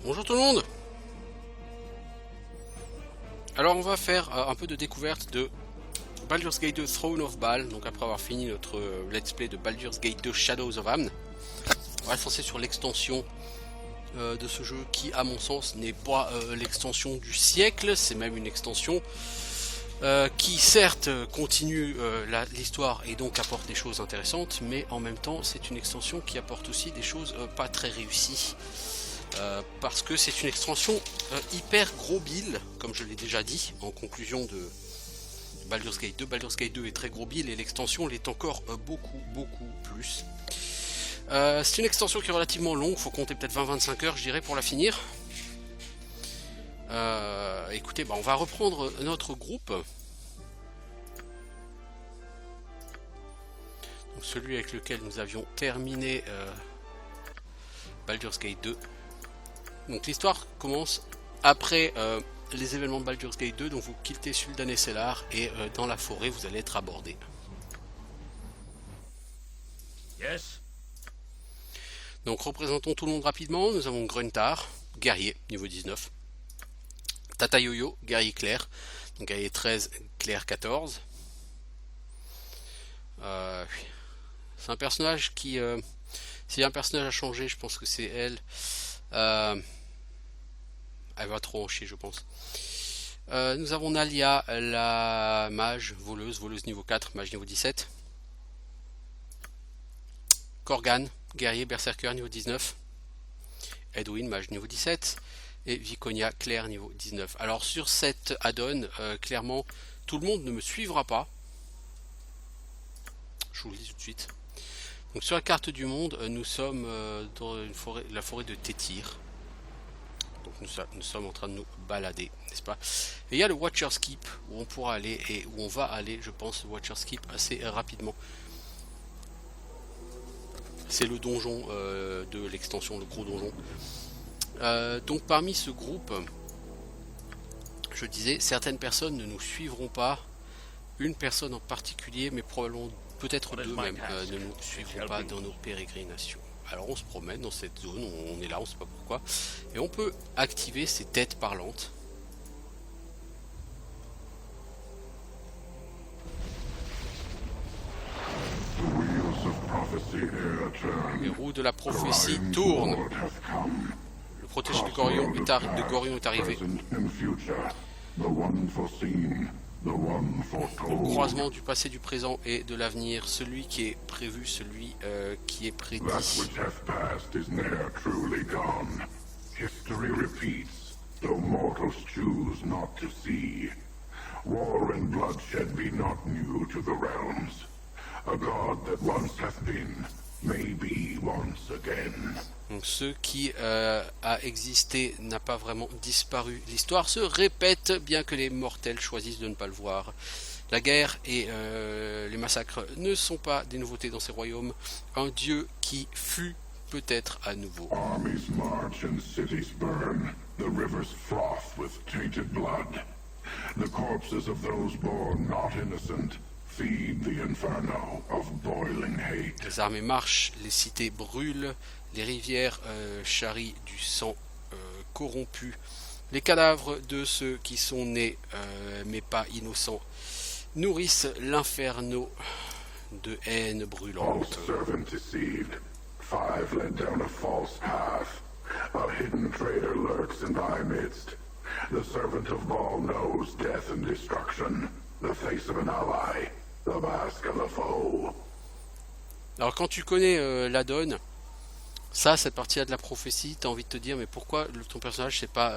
Bonjour tout le monde. Alors on va faire un peu de découverte de Baldur's Gate 2 Throne of Bhaal. Donc après avoir fini notre let's play de Baldur's Gate 2 Shadows of Amn, on va se lancer sur l'extension de ce jeu qui à mon sens n'est pas l'extension du siècle. C'est même une extension qui certes continue l'histoire et donc apporte des choses intéressantes, mais en même temps c'est une extension qui apporte aussi des choses pas très réussies. Parce que c'est une extension hyper gros build, comme je l'ai déjà dit en conclusion de Baldur's Gate 2. Baldur's Gate 2 est très gros build et l'extension l'est encore beaucoup plus. C'est une extension qui est relativement longue, faut compter peut-être 20-25 heures je dirais pour la finir. Écoutez, on va reprendre notre groupe. Donc, celui avec lequel nous avions terminé Baldur's Gate 2. Donc l'histoire commence après les événements de Baldur's Gate 2, donc vous quittez Sul'dan et Sellar et dans la forêt vous allez être abordé. Yes. Donc représentons tout le monde rapidement. Nous avons Gruntar, guerrier, niveau 19. Tata Yo-Yo, guerrier clair, donc guerrier 13, clair 14. C'est un personnage qui... s'il y a un personnage à changer, je pense que c'est elle. Elle va trop en chier je pense. Nous avons Nalia, la mage, voleuse niveau 4, mage niveau 17. Korgan, guerrier, berserker niveau 19. Edwin, mage niveau 17. Et Viconia, clair niveau 19. Alors sur cette add-on, clairement, tout le monde ne me suivra pas. Je vous le dis tout de suite. Donc sur la carte du monde, nous sommes dans une forêt, la forêt de Tétyr. Donc nous sommes en train de nous balader, n'est-ce pas? Et il y a le Watcher's Keep où on pourra aller et où on va aller, je pense, le Watcher's Keep assez rapidement. C'est le donjon de l'extension, le gros donjon. Donc parmi ce groupe, je disais, certaines personnes ne nous suivront pas. Une personne en particulier, mais probablement peut-être deux même, ne nous suivront pas dans nos pérégrinations. Alors on se promène dans cette zone, on est là, on ne sait pas pourquoi, et on peut activer ces têtes parlantes. Les roues de la prophétie tournent. Le protégé de Gorion est arrivé. Au croisement du passé, du présent et de l'avenir, celui qui est prévu, celui qui est prédit. War and bloodshed be not new to the realms. A god that once hath been, may be once again. Donc ce qui a existé n'a pas vraiment disparu. L'histoire se répète, bien que les mortels choisissent de ne pas le voir. La guerre et les massacres ne sont pas des nouveautés dans ces royaumes. Un dieu qui fut peut-être à nouveau. Armies march and cities burn. The rivers froth with tainted blood. The corpses of those born not innocent feed the inferno of boiling hate. Les armées marchent, les cités brûlent, les rivières charrient du sang corrompu. Les cadavres de ceux qui sont nés mais pas innocents nourrissent l'inferno de haine brûlante. Servant deceived. Five led down a false path. A hidden traitor lurks in thy midst. The servant of Baal knows death and destruction. The face of an ally. The mask of a foe. Alors quand tu connais la donne, cette partie-là de la prophétie, tu as envie de te dire mais pourquoi ton personnage s'est pas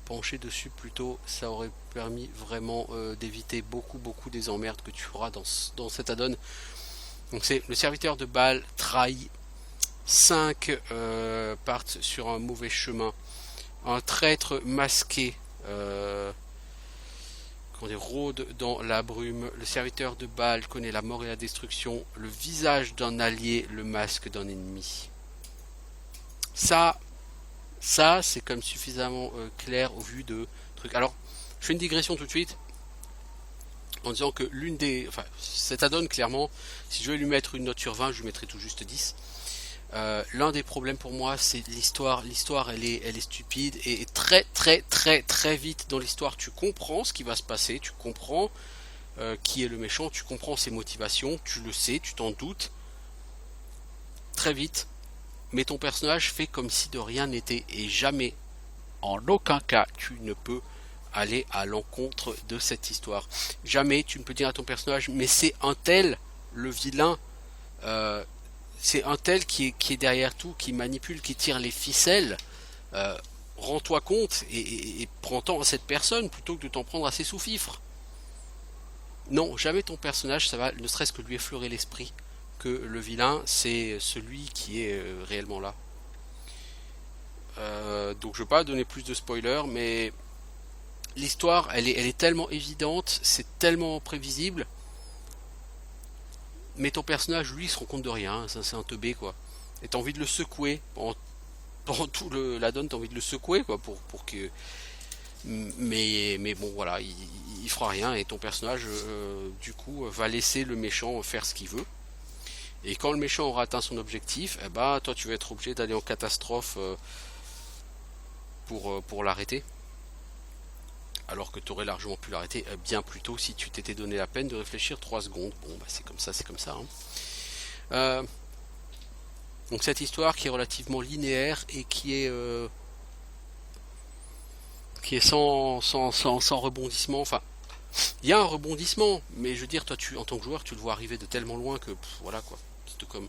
penché dessus plus tôt? Ça aurait permis vraiment d'éviter beaucoup des emmerdes que tu feras dans cette add-on. Donc c'est le serviteur de Baal trahi. 5 partent sur un mauvais chemin. Un traître masqué rôde dans la brume. Le serviteur de Baal connaît la mort et la destruction. Le visage d'un allié, le masque d'un ennemi. Ça c'est comme suffisamment clair au vu de trucs. Alors, je fais une digression tout de suite en disant que cette add-on, clairement, si je vais lui mettre une note sur 20, je lui mettrai tout juste 10. L'un des problèmes pour moi, c'est l'histoire. L'histoire, elle est stupide et très très très très vite dans l'histoire, tu comprends ce qui va se passer, tu comprends qui est le méchant, tu comprends ses motivations, tu le sais, tu t'en doutes très vite. Mais ton personnage fait comme si de rien n'était et jamais, en aucun cas, tu ne peux aller à l'encontre de cette histoire. Jamais tu ne peux dire à ton personnage, mais c'est un tel le vilain. C'est un tel qui est derrière tout, qui manipule, qui tire les ficelles. Rends-toi compte et prends-t'en à cette personne plutôt que de t'en prendre à ses sous-fifres. Non, jamais ton personnage, ça va ne serait-ce que lui effleurer l'esprit que le vilain, c'est celui qui est réellement là. Donc je ne vais pas donner plus de spoilers, mais l'histoire, elle est tellement évidente, c'est tellement prévisible. Mais ton personnage, lui, il se rend compte de rien, ça c'est un teubé quoi. Et t'as envie de le secouer pendant tout la donne, t'as envie de le secouer quoi pour que. Mais bon voilà, il fera rien et ton personnage du coup va laisser le méchant faire ce qu'il veut. Et quand le méchant aura atteint son objectif, eh ben toi tu vas être obligé d'aller en catastrophe pour l'arrêter. Alors que tu aurais largement pu l'arrêter bien plus tôt si tu t'étais donné la peine de réfléchir 3 secondes. Bon bah c'est comme ça, hein. Donc cette histoire qui est relativement linéaire et qui est sans rebondissement. Enfin, il y a un rebondissement, mais je veux dire, toi en tant que joueur, tu le vois arriver de tellement loin que voilà quoi. C'est tout comme.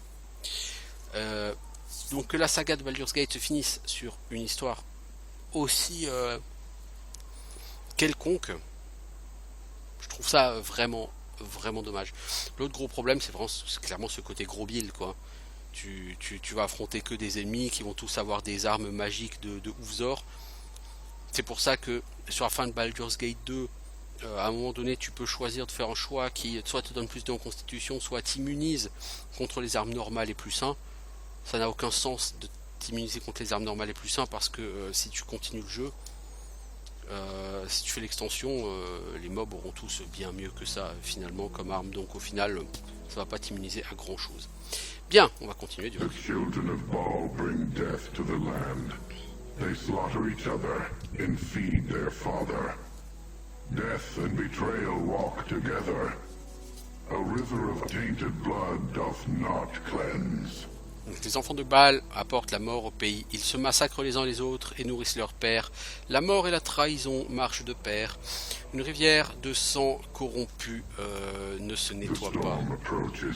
Donc que la saga de Baldur's Gate se finisse sur une histoire aussi quelconque, je trouve ça vraiment dommage. L'autre gros problème, c'est clairement ce côté gros bill quoi. Tu vas affronter que des ennemis qui vont tous avoir des armes magiques de oufzor. C'est pour ça que sur la fin de Baldur's Gate 2, à un moment donné, tu peux choisir de faire un choix qui soit te donne plus de constitution, soit t'immunise contre les armes normales et plus 1. Ça n'a aucun sens de t'immuniser contre les armes normales et plus 1 parce que si tu continues le jeu, si tu fais l'extension, les mobs auront tous bien mieux que ça finalement comme arme. Donc au final, ça va pas t'immuniser à grand chose. Bien, on va continuer du coup. The children of Baal bring death to the land. They slaughter each other and feed their father. Death and betrayal walk together. A river of tainted blood doth not cleanse. Donc, les enfants de Baal apportent la mort au pays. Ils se massacrent les uns les autres et nourrissent leur père. La mort et la trahison marchent de pair. Une rivière de sang corrompu ne se nettoie pas.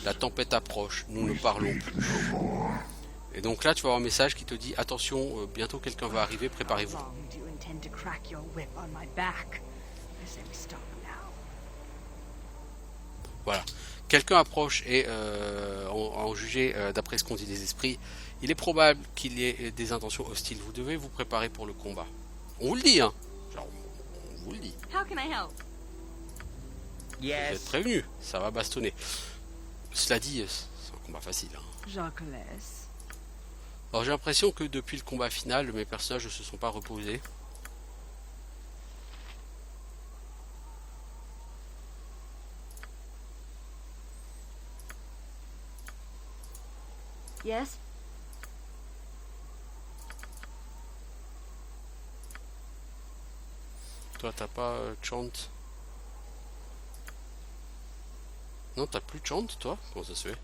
La tempête approche, nous ne parlons plus. Et donc là, tu vas avoir un message qui te dit attention, bientôt quelqu'un va arriver, préparez-vous. Voilà. Quelqu'un approche et en juger d'après ce qu'on dit des esprits, il est probable qu'il y ait des intentions hostiles. Vous devez vous préparer pour le combat. On vous le dit, hein. Genre, on vous le dit. Vous êtes prévenus, ça va bastonner. Cela dit, c'est un combat facile. Hein. Alors j'ai l'impression que depuis le combat final, mes personnages ne se sont pas reposés. Yes? Toi, t'as pas chant? Non, t'as plus chant, toi? Comment ça se fait?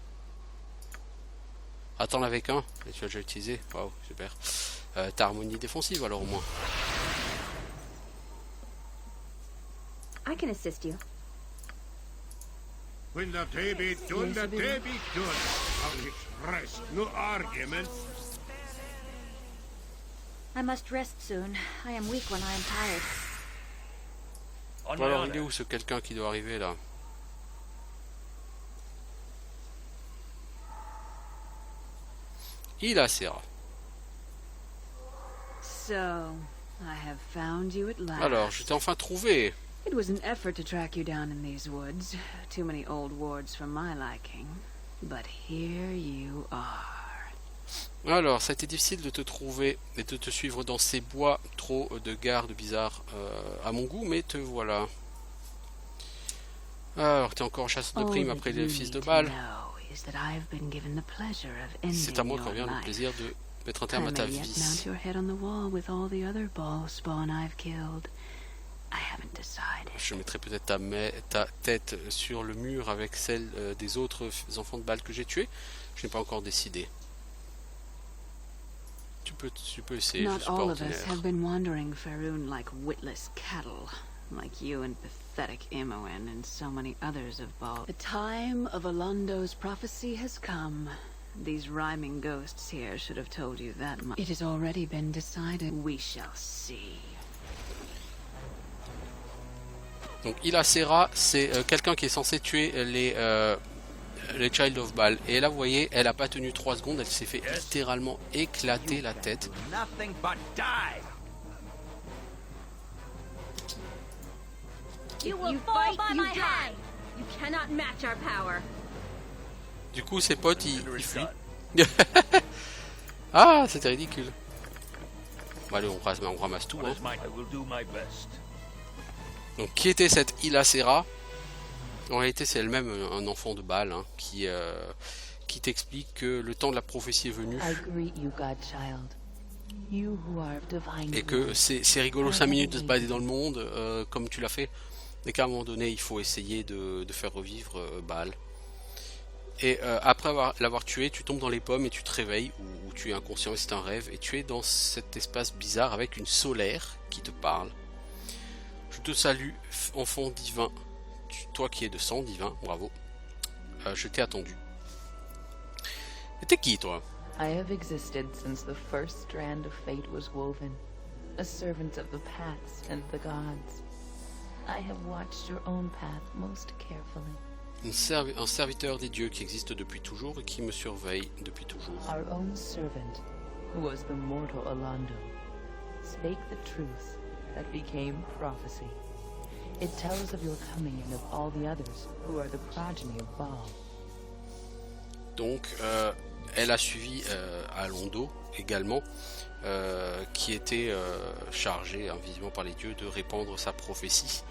Attends avec un, et tu l'as déjà utilisé. Waouh, super. T'as harmonie défensive alors au moins. I can assist you. When the day be done, the day be done. I'll express no argument. I must rest soon. I am weak when I am tired. On my Alors il est honor. où ce quelqu'un qui doit arriver là? Il a Serra. So, I have found you at last. Alors, je t'ai enfin trouvé. It was an effort to track you down in these woods. Too many old wards for my liking. But here you are. Alors, ça a été difficile de te trouver et de te suivre dans ces bois, trop de gardes bizarres à mon goût, mais te voilà. Alors, t'es encore en chasse de All primes that après you les need fils de to Baal. know is that I've been given the pleasure of ending C'est à moi your qu'en vient le life. plaisir de mettre un I terme à ta may yet vie. mount your head on the wall with all the other ball spawn I've killed. I haven't decided. Je mettrai peut-être ta tête sur le mur avec celle des autres enfants de balle que j'ai tués. Je n'ai pas encore décidé. Tu peux essayer, je Not suis pas all of us ordinaire. have been wandering Faerun like witless cattle, like you and pathetic Imoen and so many others of Ball. The time of Alondo's prophecy has come. These rhyming ghosts here should have told you that much. It has already been decided. We shall see. Donc Ila Serra, c'est quelqu'un qui est censé tuer les Child of Baal. Et là, vous voyez, elle a pas tenu 3 secondes, elle s'est fait littéralement éclater la tête. Nothing but die. You will fall by my hand. You cannot match our power. Du coup, ses potes, ils fuient. Ah, c'était ridicule. Bon, allez, on ramasse tout. Hein. I will do my best. Donc, qui était cette Ila Serra? En réalité, c'est elle-même un enfant de Baal hein, qui t'explique que le temps de la prophétie est venu. I greet you, Godchild. You who are of divine Et que c'est rigolo 5 minutes de se balader dans le monde, comme tu l'as fait. Et qu'à un moment donné, il faut essayer de faire revivre Baal. Et après l'avoir tué, tu tombes dans les pommes et tu te réveilles, ou tu es inconscient et c'est un rêve. Et tu es dans cet espace bizarre avec une solaire qui te parle. Je te salue, enfant divin. Toi qui es de sang divin, bravo. Je t'ai attendu. Et t'es qui, toi? I have existed since the first strand of fate was woven, a servant of the paths and the gods. I have watched your own path most carefully. Un serviteur des dieux qui existe depuis toujours et qui me surveille depuis toujours. Our own servant, who was the mortal Alondo, spake the truth that became prophecy. It tells of your coming and of all the others who are the progeny of Baal. Donc, elle a suivi Alondo également, qui était chargé, visiblement par les dieux, de répandre sa prophétie,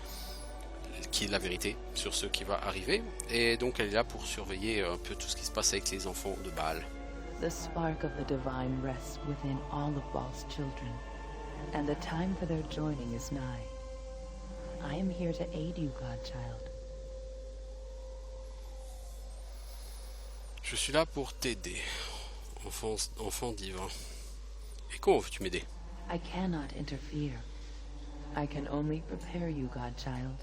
qui est la vérité sur ce qui va arriver. Et donc, elle est là pour surveiller un peu tout ce qui se passe avec les enfants de Baal. The spark of the divine rests within all of Baal's children, and the time for their joining is nigh. I am here to aid you, Godchild. Je suis là pour t'aider, enfant divin. Et comment veux-tu m'aider? I cannot interfere. I can only prepare you, Godchild.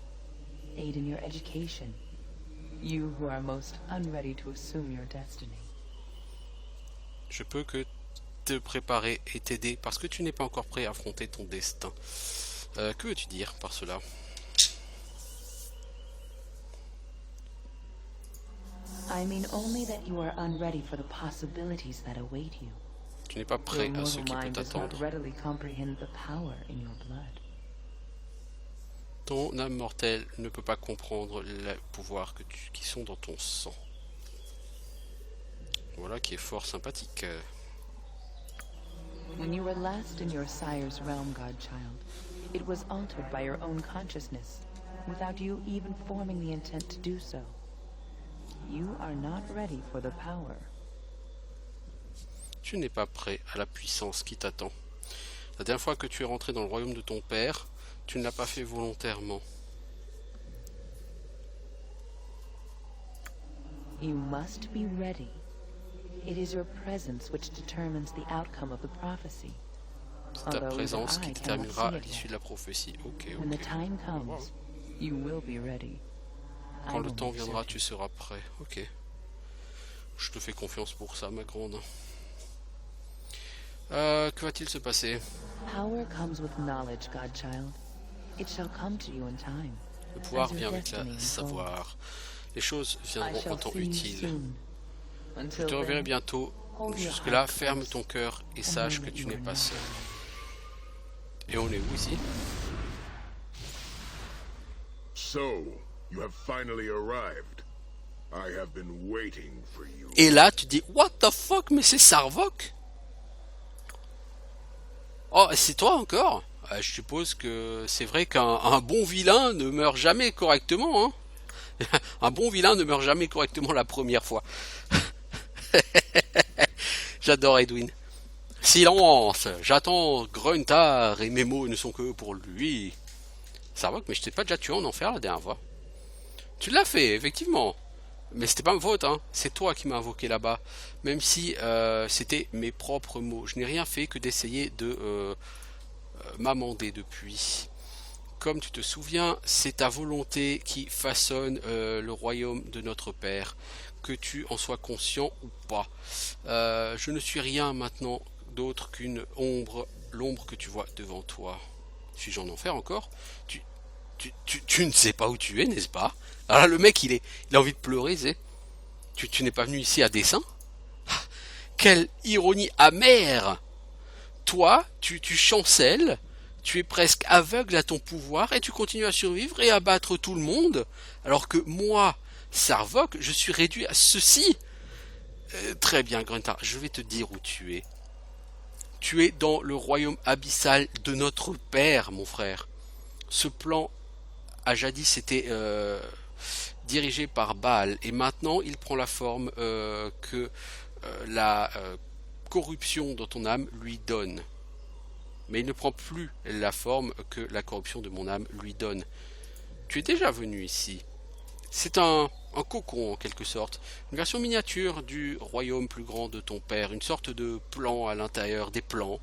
Aid in your education. You who are most unready to assume your destiny. Je peux que te préparer et t'aider parce que tu n'es pas encore prêt à affronter ton destin. Que veux-tu dire par cela? I mean only that you are unready for the possibilities that await you. Tu n'es pas prêt Your à ce mortal qui peut mind does not t'attendre. readily comprehend the power in your blood. Ton âme mortelle ne peut pas comprendre les pouvoirs qui sont dans ton sang. Voilà qui est fort sympathique. When you were last in your sire's realm, Godchild, it was altered by your own consciousness, without you even forming the intent to do so. You are not ready for the power. Tu n'es pas prêt à la puissance qui t'attend. La dernière fois que tu es rentré dans le royaume de ton père, tu ne l'as pas fait volontairement. You must be ready. It is your presence which determines the outcome of the prophecy. C'est ta présence qui déterminera l'issue de la prophétie. Ok, When the ok. time comes, you will be ready. Quand le temps viendra, tu seras prêt. Ok. Je te fais confiance pour ça, ma grande. Que va-t-il se passer? Power comes with knowledge, Godchild. It shall come to you in time. Le pouvoir As your vient avec la destiny unfolds. savoir. Les choses I viendront en shall temps see you utile. soon. Je Until te reverrai then, bientôt. hold your Jusque-là, heart ferme close ton cœur et and sache know que that tu you n'es are pas not seul. alone. Et on est où ici? So, you have finally arrived. I have been waiting for you. Et là, tu dis, what the fuck, mais c'est Sarvok? Oh, c'est toi encore? Je suppose que c'est vrai qu'un bon vilain ne meurt jamais correctement, hein? Un bon vilain ne meurt jamais correctement la première fois. J'adore Edwin. Silence, j'attends Gruntar et mes mots ne sont que pour lui. Sarvok, mais je t'ai pas déjà tué en enfer la dernière fois. Tu l'as fait, effectivement. Mais c'était pas ma faute, hein. C'est toi qui m'as invoqué là-bas. Même si c'était mes propres mots. Je n'ai rien fait que d'essayer de m'amender depuis. Comme tu te souviens, c'est ta volonté qui façonne le royaume de notre Père. Que tu en sois conscient ou pas. Je ne suis rien maintenant d'autre qu'une ombre, l'ombre que tu vois devant toi. Suis-je en enfer encore? Tu ne sais pas où tu es, n'est-ce pas? Alors là, le mec, il a envie de pleurer, c'est. Tu n'es pas venu ici à dessein? Quelle ironie amère! Toi, tu chancelles, tu es presque aveugle à ton pouvoir et tu continues à survivre et à battre tout le monde, alors que moi, Sarvok, je suis réduit à ceci. Très bien, Gruntar, je vais te dire où tu es. Tu es dans le royaume abyssal de notre Père, mon frère. Ce plan a jadis été dirigé par Baal, et maintenant il prend la forme que la corruption dans ton âme lui donne. Mais il ne prend plus la forme que la corruption de mon âme lui donne. Tu es déjà venu ici. C'est un cocon en quelque sorte, une version miniature du royaume plus grand de ton père, une sorte de plan à l'intérieur des plans.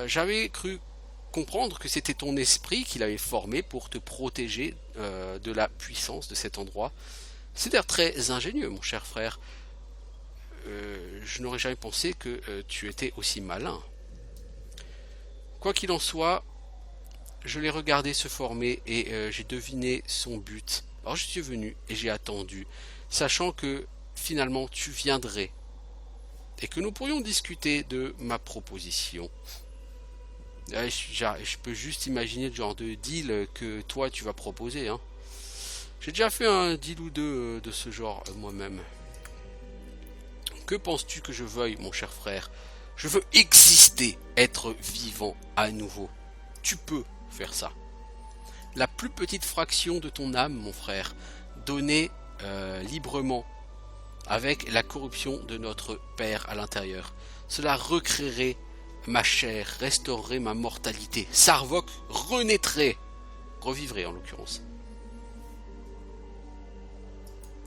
J'avais cru comprendre que c'était ton esprit qui l'avait formé pour te protéger de la puissance de cet endroit. C'est d'ailleurs très ingénieux, mon cher frère. Je n'aurais jamais pensé que tu étais aussi malin. Quoi qu'il en soit, je l'ai regardé se former et j'ai deviné son but. Alors je suis venu et j'ai attendu, sachant que finalement tu viendrais et que nous pourrions discuter de ma proposition. Je peux juste imaginer le genre de deal que toi tu vas proposer, hein. J'ai déjà fait un deal ou deux de ce genre moi-même. Que penses-tu que je veuille, mon cher frère? Je veux exister, être vivant à nouveau. Tu peux faire ça. La plus petite fraction de ton âme, mon frère, donnée librement, avec la corruption de notre Père à l'intérieur. Cela recréerait ma chair, restaurerait ma mortalité. Sarvok renaîtrait, revivrait en l'occurrence.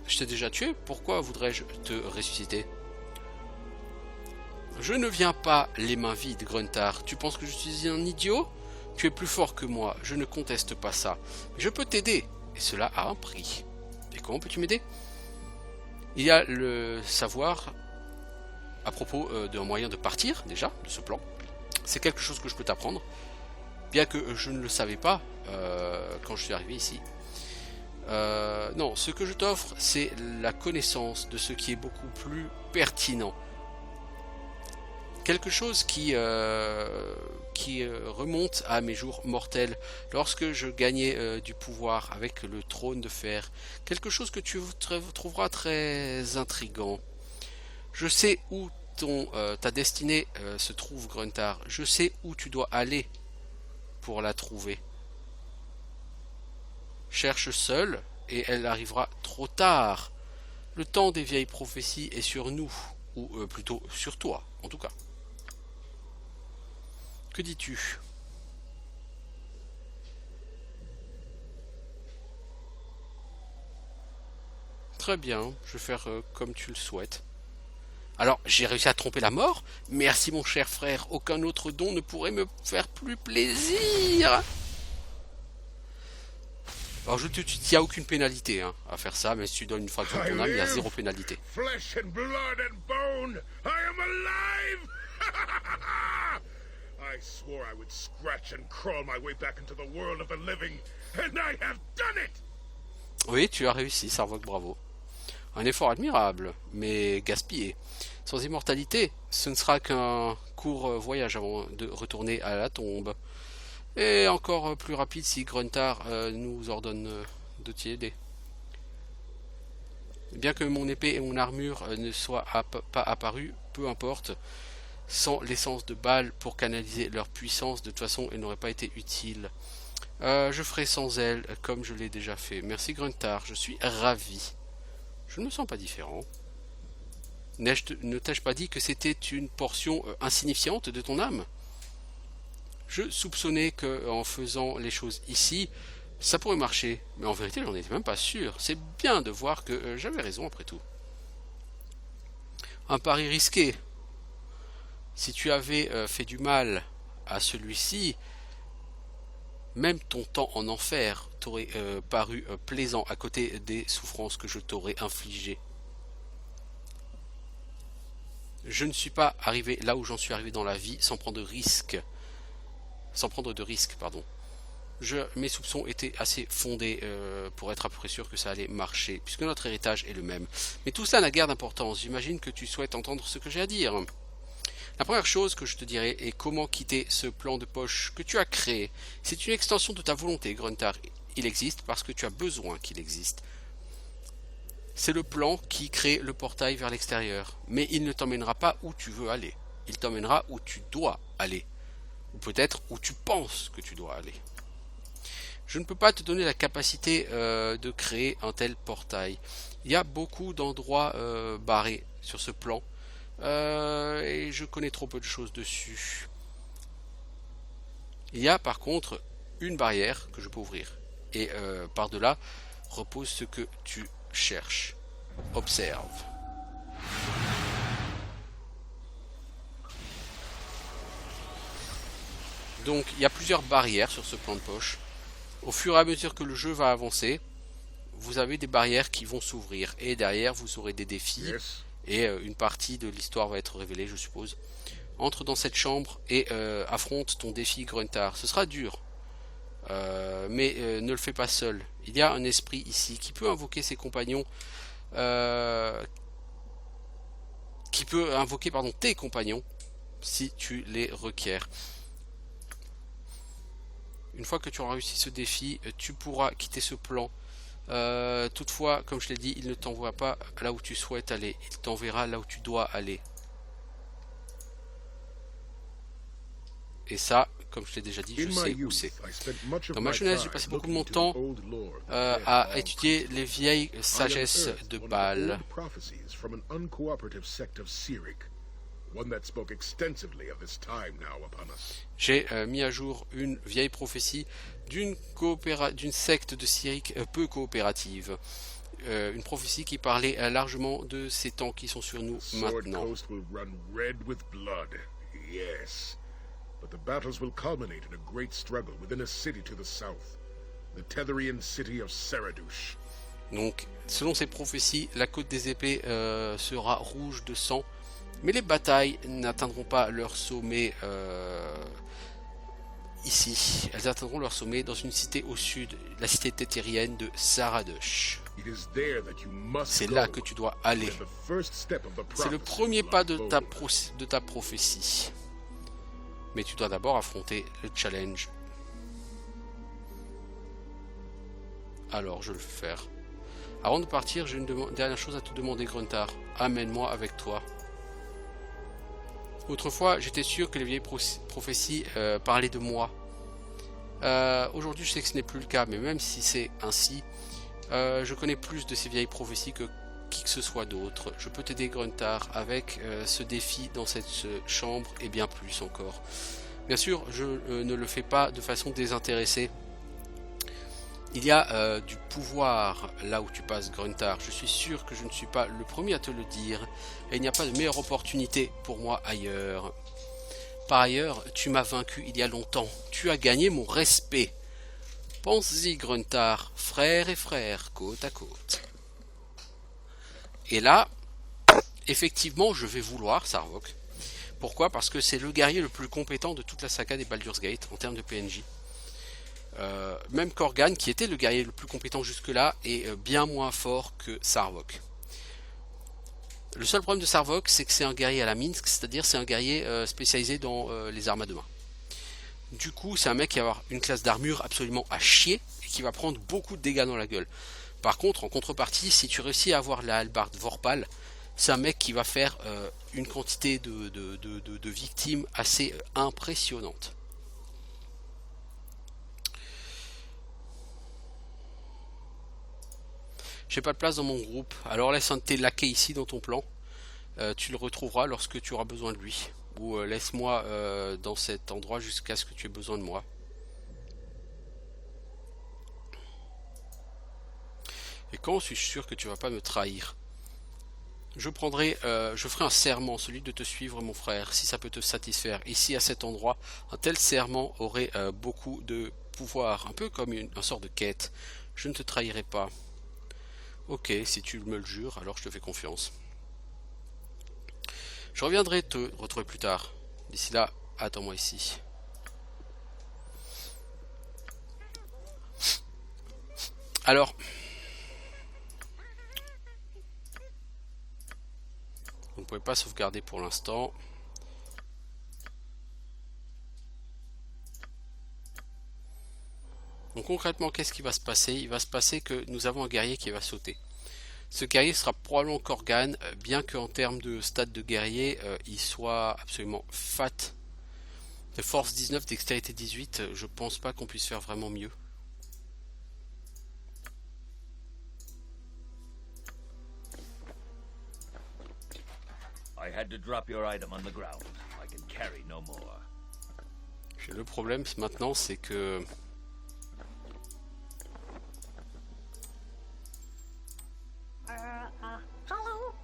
Je t'ai déjà tué, pourquoi voudrais-je te ressusciter? Je ne viens pas les mains vides, Gruntar. Tu penses que je suis un idiot? Tu es plus fort que moi, je ne conteste pas ça. Je peux t'aider, et cela a un prix. Et comment peux-tu m'aider? Il y a le savoir à propos d'un moyen de partir, déjà, de ce plan. C'est quelque chose que je peux t'apprendre, bien que je ne le savais pas quand je suis arrivé ici. Non, ce que je t'offre, c'est la connaissance de ce qui est beaucoup plus pertinent. Quelque chose qui remonte à mes jours mortels, lorsque je gagnais du pouvoir avec le trône de fer. Quelque chose que tu trouveras très intriguant. Je sais où ta destinée se trouve, Gruntar. Je sais où tu dois aller pour la trouver. Cherche seul, et elle arrivera trop tard. Le temps des vieilles prophéties est sur nous, ou plutôt sur toi, en tout cas. Que dis-tu? Très bien, je vais faire comme tu le souhaites. Alors, j'ai réussi à tromper la mort? Merci mon cher frère, aucun autre don ne pourrait me faire plus plaisir. Alors il n'y a aucune pénalité hein, à faire ça, mais si tu donnes une fraction de ton âme, il y a zéro pénalité. Flesh and blood and bone, I am alive! I swore I would scratch and crawl my way back into the world of the living, and I have done it! Oui, tu as réussi, Sarvok, bravo. Un effort admirable, mais gaspillé. Sans immortalité, ce ne sera qu'un court voyage avant de retourner à la tombe. Et encore plus rapide si Gruntar nous ordonne de t'y aider. Bien que mon épée et mon armure ne soient pas apparues, peu importe. Sans l'essence de Baal pour canaliser leur puissance, de toute façon, elle n'aurait pas été utile. Je ferai sans elle, comme je l'ai déjà fait. Merci Gruntar, je suis ravi. Je ne me sens pas différent. Ne t'ai-je pas dit que c'était une portion insignifiante de ton âme? Je soupçonnais que en faisant les choses ici, ça pourrait marcher. Mais en vérité, j'en étais même pas sûr. C'est bien de voir que j'avais raison après tout. Un pari risqué. Si tu avais fait du mal à celui-ci, même ton temps en enfer t'aurait paru plaisant à côté des souffrances que je t'aurais infligées. Je ne suis pas arrivé là où j'en suis arrivé dans la vie sans prendre de risques. Mes soupçons étaient assez fondés pour être à peu près sûr que ça allait marcher, puisque notre héritage est le même. Mais tout cela n'a guère d'importance. J'imagine que tu souhaites entendre ce que j'ai à dire. La première chose que je te dirai est comment quitter ce plan de poche que tu as créé. C'est une extension de ta volonté, Gruntar. Il existe parce que tu as besoin qu'il existe. C'est le plan qui crée le portail vers l'extérieur. Mais il ne t'emmènera pas où tu veux aller. Il t'emmènera où tu dois aller. Ou peut-être où tu penses que tu dois aller. Je ne peux pas te donner la capacité de créer un tel portail. Il y a beaucoup d'endroits barrés sur ce plan. Et je connais trop peu de choses dessus. Il y a par contre une barrière que je peux ouvrir. Et par-delà repose ce que tu cherches. Observe. Donc il y a plusieurs barrières sur ce plan de poche. Au fur et à mesure que le jeu va avancer, vous avez des barrières qui vont s'ouvrir. Et derrière vous aurez des défis. Yes. Et une partie de l'histoire va être révélée, je suppose. Entre dans cette chambre et affronte ton défi Gruntar. Ce sera dur. Mais ne le fais pas seul. Il y a un esprit ici qui peut invoquer ses compagnons. Qui peut invoquer tes compagnons si tu les requiers. Une fois que tu auras réussi ce défi, tu pourras quitter ce plan. Toutefois, comme je l'ai dit, il ne t'envoie pas là où tu souhaites aller. Il t'enverra là où tu dois aller. Et ça, comme je l'ai déjà dit, je sais où c'est. Dans ma jeunesse, j'ai passé beaucoup de mon temps à étudier les vieilles sagesses de Baal. J'ai mis à jour une vieille prophétie d'une secte de Cyric peu coopérative. Une prophétie qui parlait largement de ces temps qui sont sur nous maintenant. But the battles will culminate in a great struggle within a city to the south, the Tetherian city of Saradush. Donc, selon ces prophéties, la côte des épées sera rouge de sang, mais les batailles n'atteindront pas leur sommet ici. Elles atteindront leur sommet dans une cité au sud, la cité téthérienne de Saradush. C'est là que tu dois aller. C'est le premier pas de ta prophétie. Mais tu dois d'abord affronter le challenge. Alors, je vais le faire. Avant de partir, j'ai une dernière chose à te demander, Gruntar. Amène-moi avec toi. Autrefois, j'étais sûr que les vieilles prophéties parlaient de moi. Aujourd'hui, je sais que ce n'est plus le cas, mais même si c'est ainsi, je connais plus de ces vieilles prophéties que qui que ce soit d'autre. Je peux t'aider, Gruntar, avec ce défi dans cette chambre et bien plus encore. Bien sûr, je ne le fais pas de façon désintéressée. Il y a du pouvoir là où tu passes, Gruntar. Je suis sûr que je ne suis pas le premier à te le dire. Et il n'y a pas de meilleure opportunité pour moi ailleurs. Par ailleurs, tu m'as vaincu il y a longtemps. Tu as gagné mon respect. Pense-y, Gruntar, frère et frère, côte à côte. Et là, effectivement, je vais vouloir Sarvok. Pourquoi? Parce que c'est le guerrier le plus compétent de toute la saga des Baldur's Gate en termes de PNJ. Même Korgan, qui était le guerrier le plus compétent jusque-là, est bien moins fort que Sarvok. Le seul problème de Sarvok, c'est que c'est un guerrier à la Minsk, c'est-à-dire c'est un guerrier spécialisé dans les armes à deux mains. Du coup, c'est un mec qui va avoir une classe d'armure absolument à chier et qui va prendre beaucoup de dégâts dans la gueule. Par contre, en contrepartie, si tu réussis à avoir la hallebarde Vorpal, c'est un mec qui va faire une quantité de victimes assez impressionnante. J'ai pas de place dans mon groupe. Alors laisse un de tes laquais ici dans ton plan. Tu le retrouveras lorsque tu auras besoin de lui. Ou laisse-moi dans cet endroit jusqu'à ce que tu aies besoin de moi. Et quand suis-je sûr que tu vas pas me trahir? Je ferai un serment, celui de te suivre, mon frère, si ça peut te satisfaire. Ici, à cet endroit, un tel serment aurait beaucoup de pouvoir, un peu comme une sorte de quête. Je ne te trahirai pas. Ok, si tu me le jures, alors je te fais confiance. Je reviendrai te retrouver plus tard. D'ici là, attends-moi ici. Alors... Vous ne pouvez pas sauvegarder pour l'instant. Donc concrètement, qu'est-ce qui va se passer? Il va se passer que nous avons un guerrier qui va sauter. Ce guerrier sera probablement Corgan, bien qu'en termes de stade de guerrier, il soit absolument fat. De force 19, dextérité 18, je pense pas qu'on puisse faire vraiment mieux. I had to drop your item on the ground. I can carry no more. Le problème maintenant, c'est que... Hello?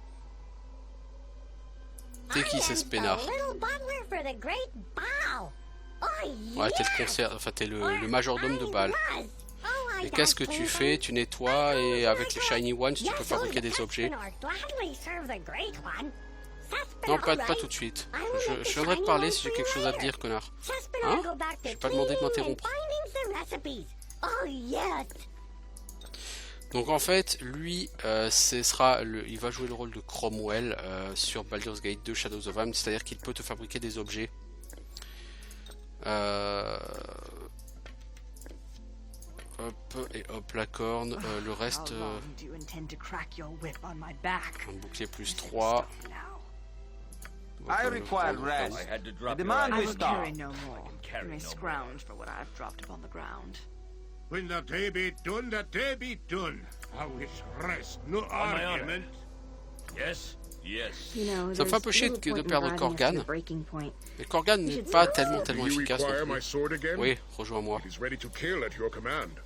T'es qui c'est ce peinard? Ouais, t'es le concert, enfin t'es le majordome de Bâle. Et qu'est-ce que tu fais? Tu nettoies et avec les Shiny Ones, tu peux fabriquer des objets. Non, pas tout de suite. Je viendrai te parler si j'ai quelque chose à te dire, connard. Hein? Je t'ai pas demandé de m'interrompre. Donc en fait, lui, il va jouer le rôle de Cromwell sur Baldur's Gate 2 Shadows of Amn, c'est-à-dire qu'il peut te fabriquer des objets. Hop, et hop la corne, le reste... un bouclier plus 3. I require rest. I had to The drop your demand item. will start. no more. carry You may no more. scrounge for what I've dropped upon the ground. When the day be done, the day be done. I wish rest, no On my honor. argument. Yes, yes. You know, Ça me fait un peu chier de perdre Corgan. Mais Corgan n'est pas tellement Do you efficace require non my plus. sword again? Oui, rejoins-moi. It is ready to kill at your command.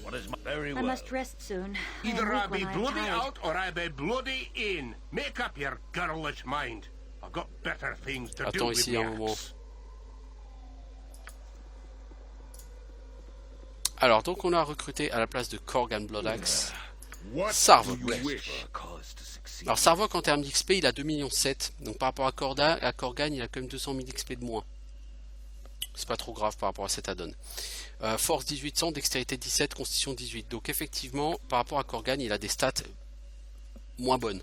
What is my very I well? must rest soon. I am Either I weak be when I am bloody tired. out or I be bloody in. Make up your girlish mind. I've got better things to do Attends with ici the un moment. axe. Alors, donc on a recruté à la place de Corgan Bloodaxe What Sarvok. do you wish? Cause to succeed. Alors Sarvok en termes d'XP il a 2,7 millions. Donc par rapport à Corgan il a quand même 200 000 XP de moins. C'est pas trop grave par rapport à cet add-on. Force 1800, dextérité 17, constitution 18. Donc effectivement par rapport à Corgan il a des stats moins bonnes.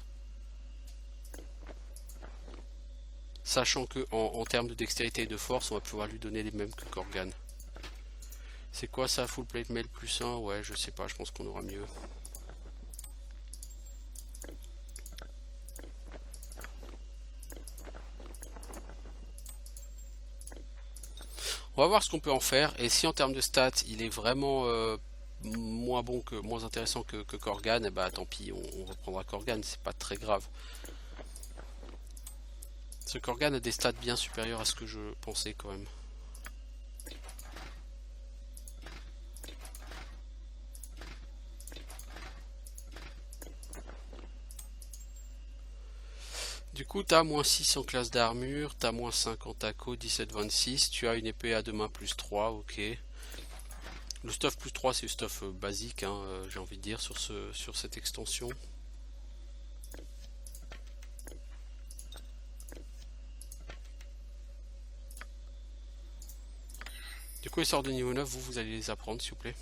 Sachant que en termes de dextérité et de force on va pouvoir lui donner les mêmes que Corgan. C'est quoi ça, full plate mail plus 1? Ouais je sais pas, je pense qu'on aura mieux. On va voir ce qu'on peut en faire, et si en termes de stats il est vraiment moins intéressant que Corgan, et bah tant pis, on reprendra Corgan, c'est pas très grave. Ce Corgan a des stats bien supérieurs à ce que je pensais quand même. Du coup, tu as moins 6 en classe d'armure, tu as moins 5 en taco, 17-26, tu as une épée à deux mains plus 3, ok. Le stuff plus 3, c'est le stuff basique, hein, j'ai envie de dire, sur cette extension. Du coup, les sorts de niveau 9, vous allez les apprendre, s'il vous plaît.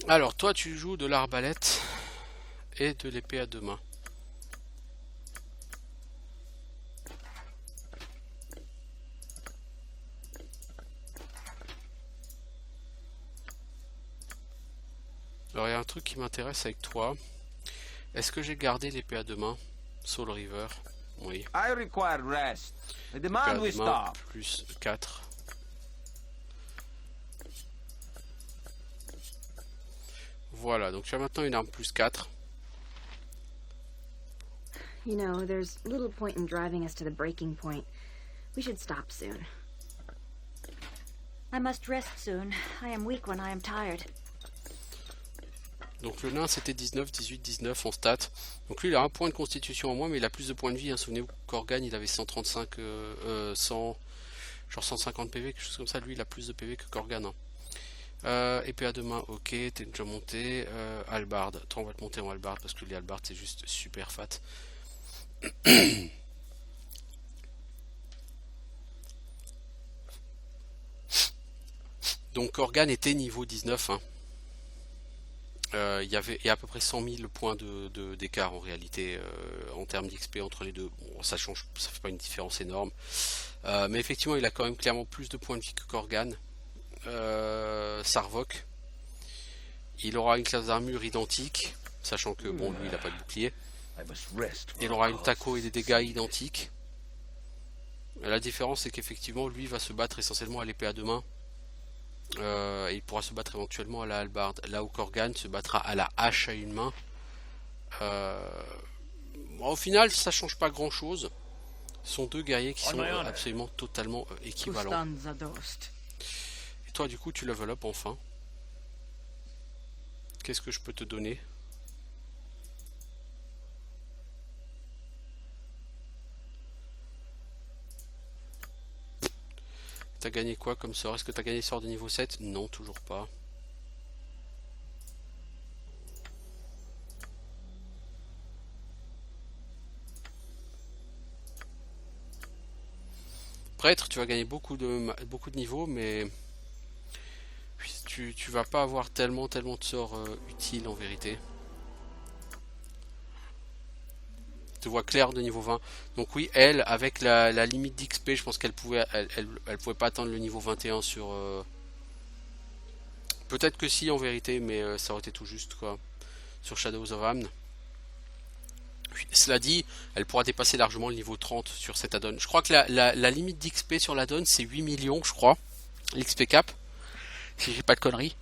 Alors, toi, tu joues de l'arbalète et de l'épée à deux mains. Alors il y a un truc qui m'intéresse avec toi. Est-ce que j'ai gardé l'épée à deux mains? Soul River. Oui. I require rest. I Épée demand à we deux mains, stop. plus 4. Voilà, donc tu as maintenant une arme plus 4. You know, there's little point in driving us to the breaking point. We should stop soon. I must rest soon. I am weak when I am tired. Donc le nain c'était 19, 18, 19 en stats. Donc lui il a un point de constitution en moins, mais il a plus de points de vie. Hein. Souvenez-vous, Korgan il avait 135, 100, genre 150 PV, quelque chose comme ça. Lui il a plus de PV que Korgan. Hein. Épée à deux mains, ok, t'es déjà monté. Halbard, toi on va te monter en Halbard parce que les Halbard c'est juste super fat. Donc Korgan était niveau 19. Hein. Il y a à peu près 100 000 points d'écart en réalité en termes d'XP entre les deux. Bon, ça change, ça fait pas une différence énorme. Mais effectivement, il a quand même clairement plus de points de vie que Korgan. Sarvok. Il aura une classe d'armure identique, sachant que bon, lui, il n'a pas de bouclier. Il aura une taco et des dégâts identiques. La différence, c'est qu'effectivement, lui va se battre essentiellement à l'épée à deux mains. Et il pourra se battre éventuellement à la hallebarde, là où Korgan se battra à la hache à une main. Bon, au final ça change pas grand chose. Ce sont deux guerriers qui sont absolument totalement équivalents. Et toi du coup tu level up enfin. Qu'est-ce que je peux te donner? T'as gagné quoi comme sort? Est-ce que t'as gagné sort de niveau 7? Non, toujours pas. Prêtre, tu vas gagner beaucoup de niveaux, mais tu vas pas avoir tellement de sorts utiles en vérité. Je vois clair de niveau 20. Donc oui, elle, avec la limite d'XP, je pense qu'elle pouvait, elle pouvait pas atteindre le niveau 21 sur... Peut-être que si en vérité, mais ça aurait été tout juste quoi. Sur Shadows of Amn. Cela dit, elle pourra dépasser largement le niveau 30 sur cet add-on. Je crois que la limite d'XP sur l'add-on c'est 8 millions, je crois. L'XP cap. Si j'ai pas de conneries.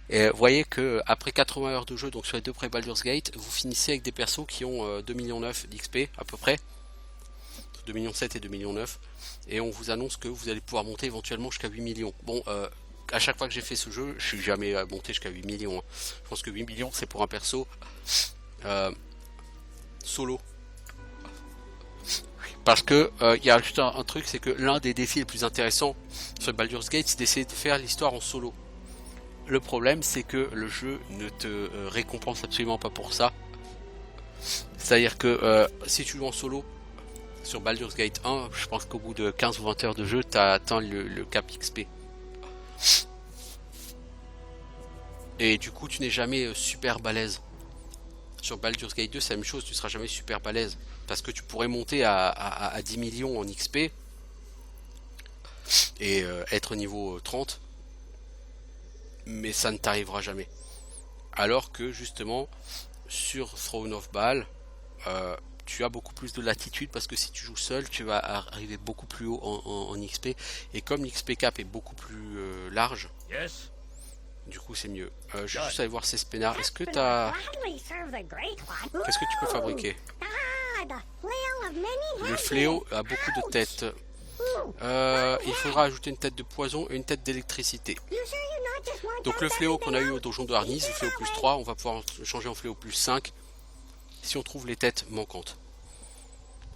Et vous voyez que après 80 heures de jeu, donc sur les deux pré-Baldur's Gate, vous finissez avec des persos qui ont 2,9 millions d'XP à peu près, 2,7 millions et 2,9 millions, et on vous annonce que vous allez pouvoir monter éventuellement jusqu'à 8 millions. Bon, à chaque fois que j'ai fait ce jeu, je suis jamais monté jusqu'à 8 millions. Hein. Je pense que 8 millions c'est pour un perso solo. Parce que il y a juste un truc, c'est que l'un des défis les plus intéressants sur Baldur's Gate, c'est d'essayer de faire l'histoire en solo. Le problème, c'est que le jeu ne te récompense absolument pas pour ça. C'est-à-dire que si tu joues en solo sur Baldur's Gate 1, je pense qu'au bout de 15 ou 20 heures de jeu, tu as atteint le cap XP. Et du coup, tu n'es jamais super balèze. Sur Baldur's Gate 2, c'est la même chose, tu seras jamais super balèze. Parce que tu pourrais monter à 10 millions en XP et être niveau 30. Mais ça ne t'arrivera jamais. Alors que justement sur Throne of Baal, tu as beaucoup plus de latitude parce que si tu joues seul, tu vas arriver beaucoup plus haut en XP. Et comme l'XP cap est beaucoup plus large, du coup c'est mieux. Je vais juste aller voir ces spénards. Est-ce que t'as... Qu'est-ce que tu peux fabriquer? Le fléau a beaucoup de têtes. Il faudra ajouter une tête de poison et une tête d'électricité. Donc le fléau qu'on a eu au donjon de Arnis, le fléau plus 3, on va pouvoir changer en fléau plus 5 si on trouve les têtes manquantes.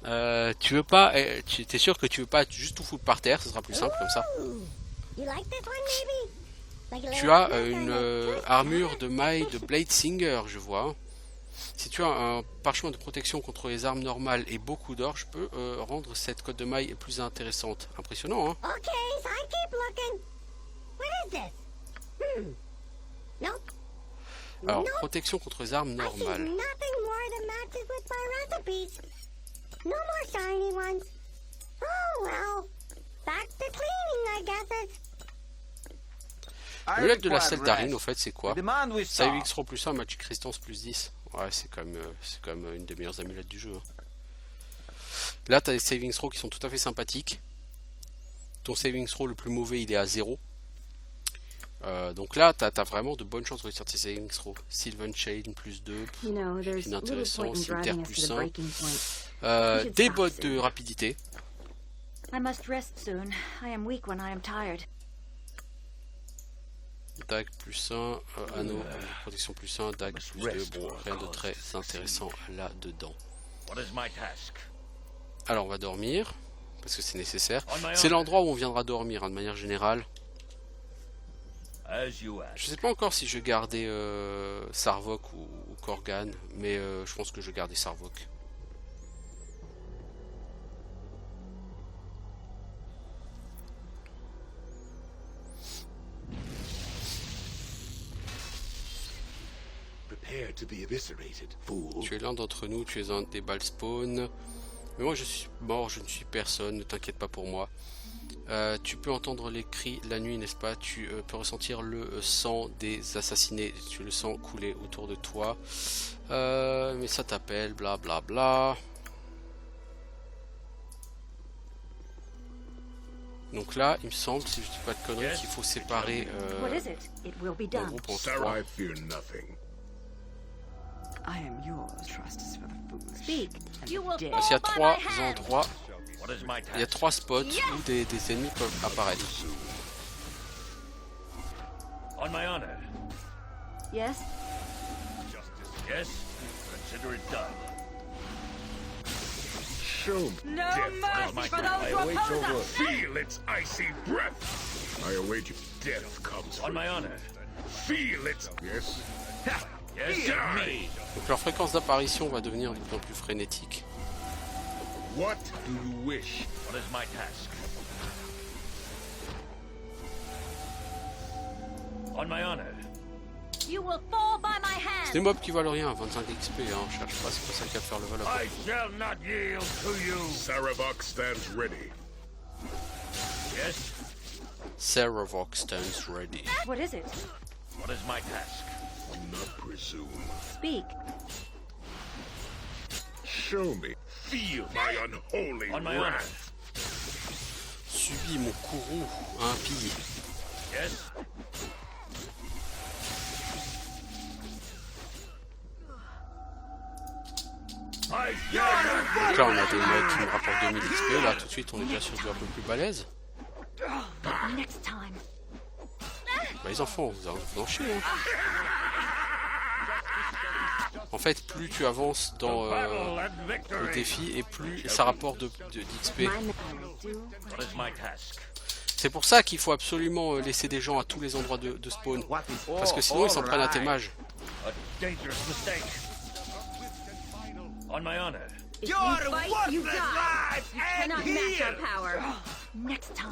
Tu veux pas, tu es sûr que tu veux pas juste tout foutre par terre, ce sera plus simple comme ça. Tu as une armure de maille de Bladesinger, je vois. Si tu as un parchemin de protection contre les armes normales et beaucoup d'or, je peux rendre cette cotte de maille plus intéressante. Impressionnant, hein? Alors, protection contre les armes normales. L'amulette de la Seldarine, au fait, c'est quoi? The demand we Saving saw. throw plus 1, Magic Resistance plus 10. Ouais, c'est quand même une des meilleures amulettes du jeu. Hein. Là, tu as des saving throws qui sont tout à fait sympathiques. Ton saving throw le plus mauvais, il est à 0. Donc là, tu as vraiment de bonnes chances de réussir tes saving throws. Sylvan Chain plus 2, inintéressant. Cimetière plus 1. Des bottes de rapidité. I must rest soon. I am weak when I am tired. Dague plus 1, anneau, protection plus 1, dague plus 2. Bon, rien de très intéressant là-dedans. What is my task? Alors on va dormir, parce que c'est nécessaire. C'est l'endroit où on viendra dormir, hein, de manière générale. As you ask. Je sais pas encore si je gardais Sarvok ou Korgan, mais je pense que je gardais Sarvok. Prepare to be eviscerated, fool. Tu es l'un d'entre nous, tu es un des balles spawn. Mais moi je suis mort, je ne suis personne, ne t'inquiète pas pour moi. Tu peux entendre les cris la nuit, n'est-ce pas? Tu peux ressentir le sang des assassinés. Tu le sens couler autour de toi. Mais ça t'appelle, bla bla bla. Donc là, il me semble, si je dis pas de conneries, qu'il faut séparer What is it? It will be le done. groupe en Sarah, trois. I fear nothing. I am yours. Trust is for the foolish. Speak. You will fall Parce qu'il y a by trois my hand. endroits, What is my il y a task? 3 spots où des ennemis peuvent apparaître. On my honor. Yes? Yes? Consider it done. Show me. No Death. mercy for those who oppose us. Feel its icy breath. I await you. Death comes. On my honor. Feel it. Yes. Yes, me. Donc leur fréquence d'apparition va devenir de plus en plus frénétique. What do you wish? What is my task? On my honor. You will fall by my C'est des hand. mobs qui valent rien, 25 XP, hein, je cherche pas, c'est pas ça qui va faire le valeur. I shall not yield to you. Saravok stands ready. Yes? Saravok stands ready. What is it? What is my task? Do not presume. Speak. Show me. Feel my unholy On my honor. wrath. Subis mon courroux impie. Yes? I shall not. Donc là on a des modes qui nous rapportent 2000 XP, là tout de suite on est déjà sur du un peu plus balèze. Next time. Bah les enfants, vous en chiez, hein. En fait plus tu avances dans Battle and le victory. défi et plus ça rapporte d'XP. My men will do. What is my task? C'est pour ça qu'il faut absolument laisser des gens à tous les endroits de spawn. Parce que sinon ils s'en prennent à tes mages. A dangerous mistake. On my honor. If you fight, you die. You cannot match our power. Next time.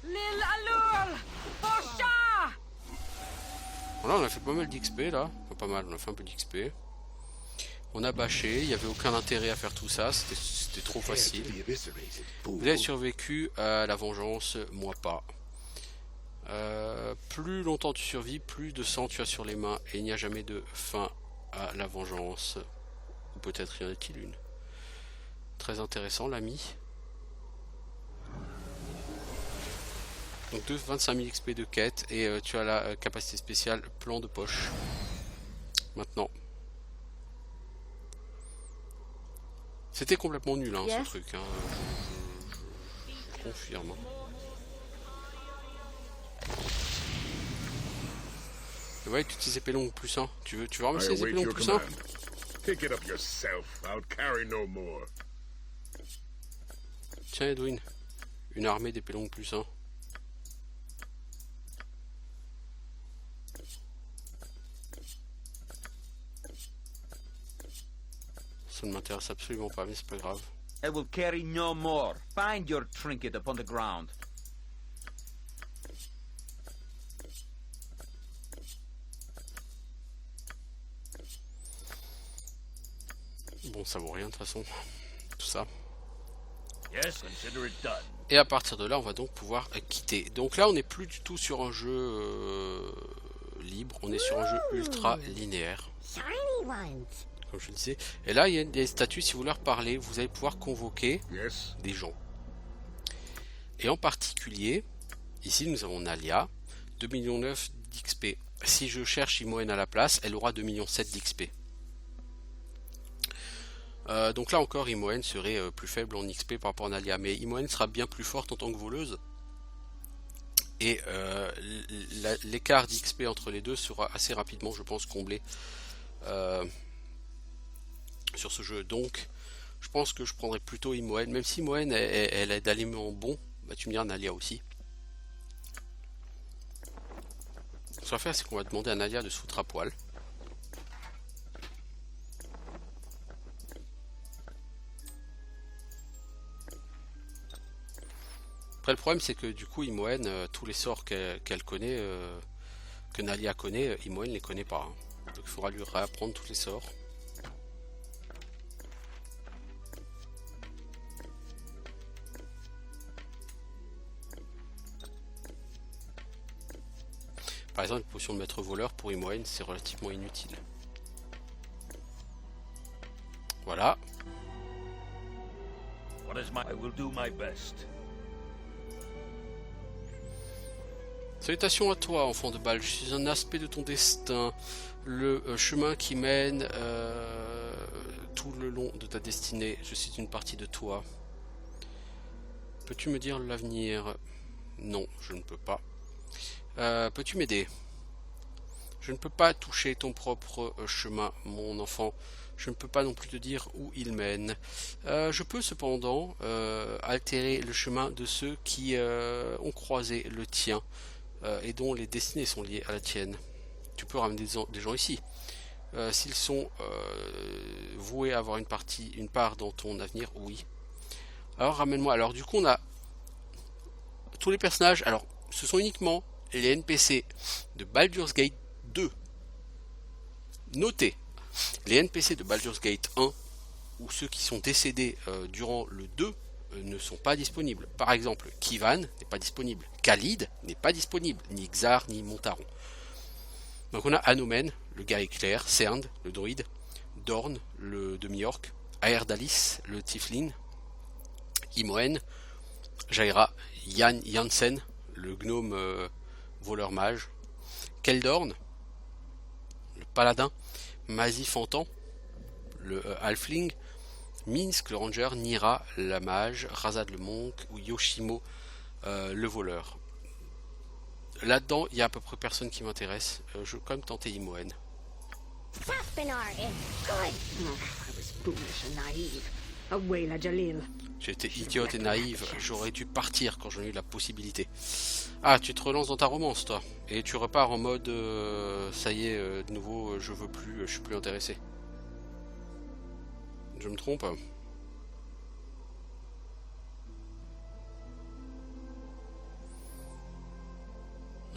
Lil Alul! Posha! Voilà, on a fait pas mal d'XP là. Enfin, pas mal, on a fait un peu d'XP. On a bâché, il n'y avait aucun intérêt à faire tout ça, c'était trop facile. Vous avez survécu à la vengeance, moi pas. Plus longtemps tu survis, plus de sang tu as sur les mains et il n'y a jamais de fin à la vengeance. Ou peut-être y en a-t-il une. Très intéressant l'ami. Donc 25 000 XP de quête et tu as la capacité spéciale plan de poche. Maintenant. C'était complètement nul hein, Yes. ce truc. Hein. Je confirme. Hein. Et ouais, tu utilises épée longue plus 1. Tu veux remettre I ces épées await longues your plus 1? command. Pick it up yourself. I'll carry no more. Tiens Edwin. Une armée d'épée longue plus 1. Ça ne m'intéresse absolument pas, mais c'est pas grave. I will carry no more. Find your trinket upon the ground. Bon, ça vaut rien de toute façon. Tout ça. Yes, consider it done. Et à partir de là, on va donc pouvoir quitter. Donc là, on n'est plus du tout sur un jeu libre, on est sur un jeu ultra linéaire. Comme je le disais. Et là, il y a des statuts, si vous leur parlez, vous allez pouvoir convoquer des gens. Et en particulier, ici, nous avons Nalia, 2,9 millions d'XP. Si je cherche Imoen à la place, elle aura 2,7 millions d'XP. Donc là encore, Imoen serait plus faible en XP par rapport à Nalia. Mais Imoen sera bien plus forte en tant que voleuse. Et l'écart d'XP entre les deux sera assez rapidement, je pense, comblé sur ce jeu. Donc, je pense que je prendrai plutôt Imoen. Même si Imoen, elle est d'aliments bons, bah, tu me diras Nalia aussi. Ce qu'on va faire, c'est qu'on va demander à Nalia de se foutre à poil. Après, le problème, c'est que du coup, Imoen, tous les sorts qu'elle connaît, que Nalia connaît, Imoen les connaît pas. Hein. Donc, il faudra lui réapprendre tous les sorts. Par exemple, une potion de maître voleur pour Imoen, c'est relativement inutile. Voilà. I will do my best. Salutations à toi, enfant de balle. Je suis un aspect de ton destin. Le chemin qui mène tout le long de ta destinée. Je suis une partie de toi. Peux-tu me dire l'avenir? Non, je ne peux pas. Peux-tu m'aider? Je ne peux pas toucher ton propre chemin, mon enfant. Je ne peux pas non plus te dire où il mène. Je peux cependant altérer le chemin de ceux qui ont croisé le tien et dont les destinées sont liées à la tienne. Tu peux ramener des gens ici. S'ils sont voués à avoir une part dans ton avenir, oui. Alors ramène-moi. Alors du coup on a tous les personnages. Alors ce sont uniquement les NPC de Baldur's Gate 2. Notez, les NPC de Baldur's Gate 1 ou ceux qui sont décédés durant le 2 ne sont pas disponibles. Par exemple, Kivan n'est pas disponible, Khalid n'est pas disponible, ni Xar ni Montaron. Donc on a Anomen, le gars éclair, Cern, le druide, Dorn, le demi-orc, Aerdalis, le Tiflin, Imoen, Jaira, Jansen, le gnome voleur mage, Keldorn, le paladin, Mazifantan, le halfling, Minsk, le ranger, Nira, la mage, Razad, le monk, ou Yoshimo, le voleur. Là-dedans, il y a à peu près personne qui m'intéresse. Je vais quand même tenter Imoen. J'ai été idiote et naïve, j'aurais dû partir quand j'en ai eu la possibilité. Ah, tu te relances dans ta romance, toi. Et tu repars en mode, ça y est, de nouveau, je veux plus, je suis plus intéressé. Je me trompe?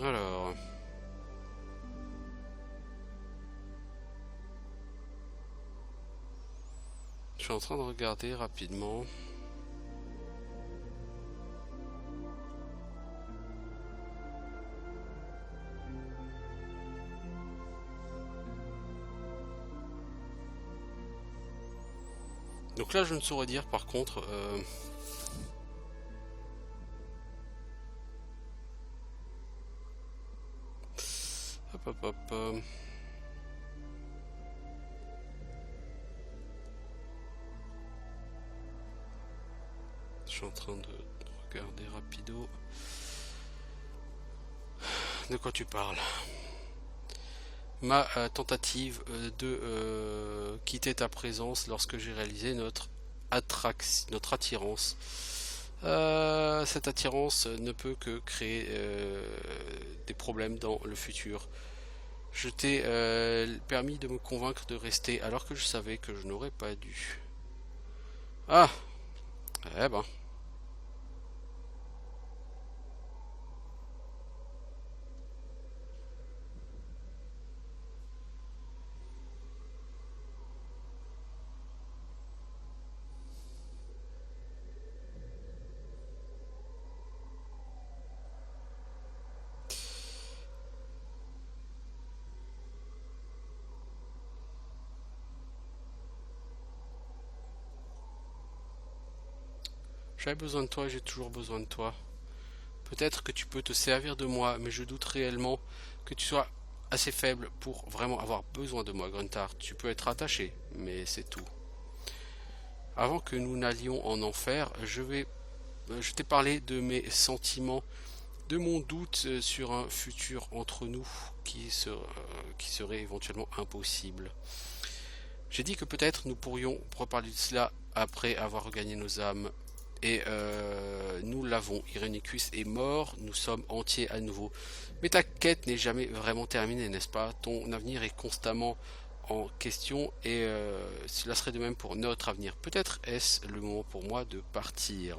Alors... Je suis en train de regarder rapidement. Donc là, je ne saurais dire par contre... Hop, hop, hop. Je suis en train de regarder rapido. De quoi tu parles? Ma tentative de quitter ta présence lorsque j'ai réalisé notre attirance. Cette attirance ne peut que créer des problèmes dans le futur. Je t'ai permis de me convaincre de rester alors que je savais que je n'aurais pas dû. Ah, eh ben. J'avais besoin de toi et j'ai toujours besoin de toi. Peut-être que tu peux te servir de moi, mais je doute réellement que tu sois assez faible pour vraiment avoir besoin de moi, Gruntar. Tu peux être attaché, mais c'est tout. Avant que nous n'allions en enfer, je t'ai parlé de mes sentiments, de mon doute sur un futur entre nous qui serait éventuellement impossible. J'ai dit que peut-être nous pourrions reparler de cela après avoir regagné nos âmes. Et nous l'avons. Irenicus est mort, nous sommes entiers à nouveau. Mais ta quête n'est jamais vraiment terminée, n'est-ce pas? Ton avenir est constamment en question et cela serait de même pour notre avenir. Peut-être est-ce le moment pour moi de partir.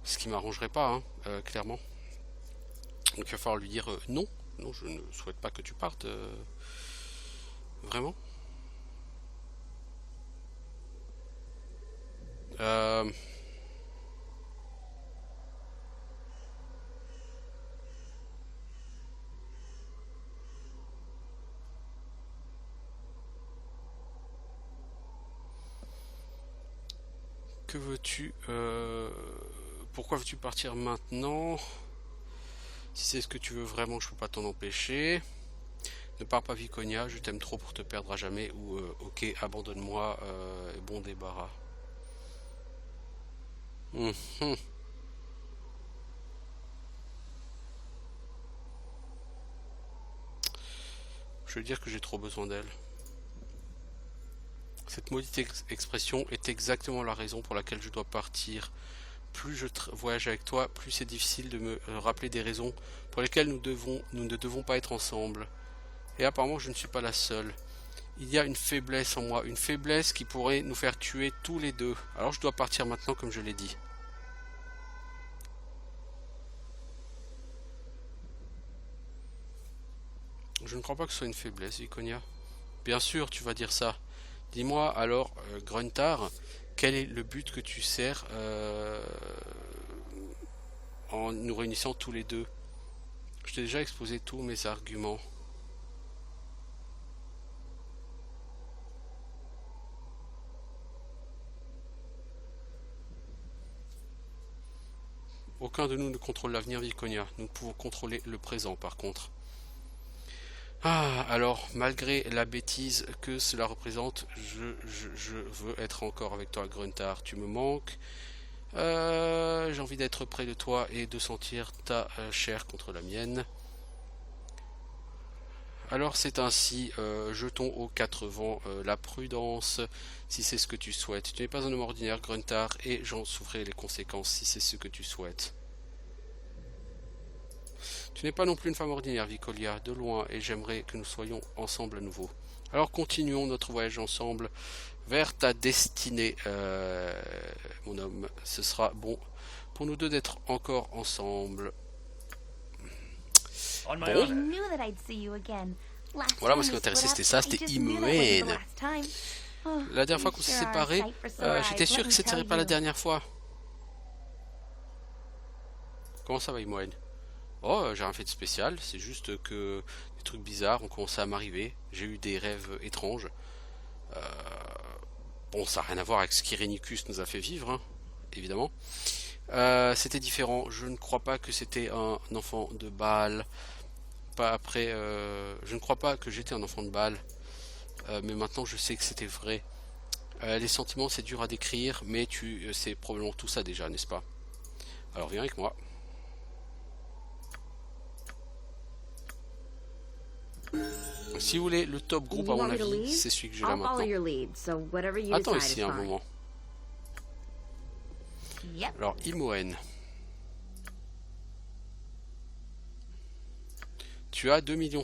Ce qui m'arrangerait pas, hein, clairement. Donc il va falloir lui dire non. Non, je ne souhaite pas que tu partes. Vraiment. Que veux-tu pourquoi veux-tu partir maintenant? Si c'est ce que tu veux vraiment, je peux pas t'en empêcher. Ne pars pas, Viconia, je t'aime trop pour te perdre à jamais. Ou ok, abandonne-moi, bon débarras. Je veux dire que j'ai trop besoin d'elle. Cette maudite expression est exactement la raison pour laquelle je dois partir. Plus je voyage avec toi, plus c'est difficile de me rappeler des raisons pour lesquelles nous ne devons pas être ensemble. Et apparemment je ne suis pas la seule. Il y a une faiblesse en moi, une faiblesse qui pourrait nous faire tuer tous les deux. Alors je dois partir maintenant comme je l'ai dit. Je ne crois pas que ce soit une faiblesse, Viconia. Bien sûr, tu vas dire ça. Dis-moi alors, Gruntar, quel est le but que tu sers en nous réunissant tous les deux? Je t'ai déjà exposé tous mes arguments. Aucun de nous ne contrôle l'avenir, Viconia. Nous pouvons contrôler le présent, par contre. Ah, alors, malgré la bêtise que cela représente, je veux être encore avec toi, Gruntar. Tu me manques. J'ai envie d'être près de toi et de sentir ta chair contre la mienne. Alors c'est ainsi, jetons aux quatre vents la prudence, si c'est ce que tu souhaites. Tu n'es pas un homme ordinaire, Gruntar, et j'en souffrirai les conséquences si c'est ce que tu souhaites. Tu n'es pas non plus une femme ordinaire, Vicolia, de loin, et j'aimerais que nous soyons ensemble à nouveau. Alors continuons notre voyage ensemble vers ta destinée, mon homme. Ce sera bon pour nous deux d'être encore ensemble. Bon. Voilà, moi ce qui m'intéressait c'était ça, c'était Imoen. La dernière fois qu'on s'est séparés, j'étais sûr que ce ne serait pas la dernière fois. Comment ça va, Imoen? Oh, j'ai rien fait de spécial, c'est juste que des trucs bizarres ont commencé à m'arriver. J'ai eu des rêves étranges. Bon, ça n'a rien à voir avec ce qu'Irenicus nous a fait vivre, hein, évidemment. C'était différent. Je ne crois pas que c'était un enfant de Baal. Pas après. Je ne crois pas que j'étais un enfant de Baal. Mais maintenant, je sais que c'était vrai. Les sentiments, c'est dur à décrire, mais tu sais probablement tout ça déjà, n'est-ce pas? Alors, viens avec moi. Si vous voulez le top groupe à mon avis, c'est celui que j'ai là maintenant. Attends ici un moment. Alors Imoen, tu as 2,5 millions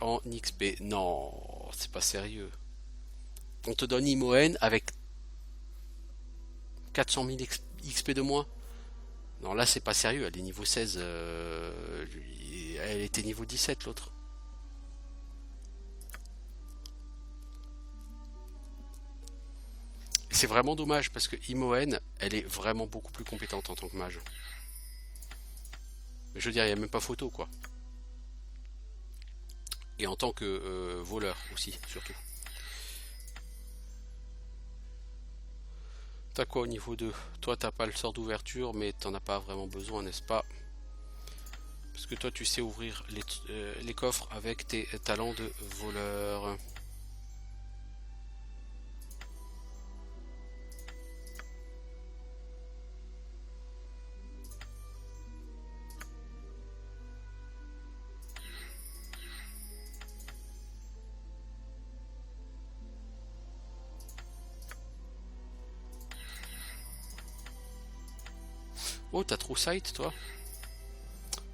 en XP. Non, c'est pas sérieux. On te donne Imoen avec 400 000 XP de moins. Non, là c'est pas sérieux, elle est niveau 16. Elle était niveau 17 l'autre. C'est vraiment dommage parce que Imoen, elle est vraiment beaucoup plus compétente en tant que mage. Mais je veux dire, il n'y a même pas photo quoi. Et en tant que voleur aussi, surtout. T'as quoi au niveau 2? Toi t'as pas le sort d'ouverture, mais t'en as pas vraiment besoin, n'est-ce pas? Parce que toi tu sais ouvrir les coffres avec tes talents de voleur. Oh, t'as True Sight, toi?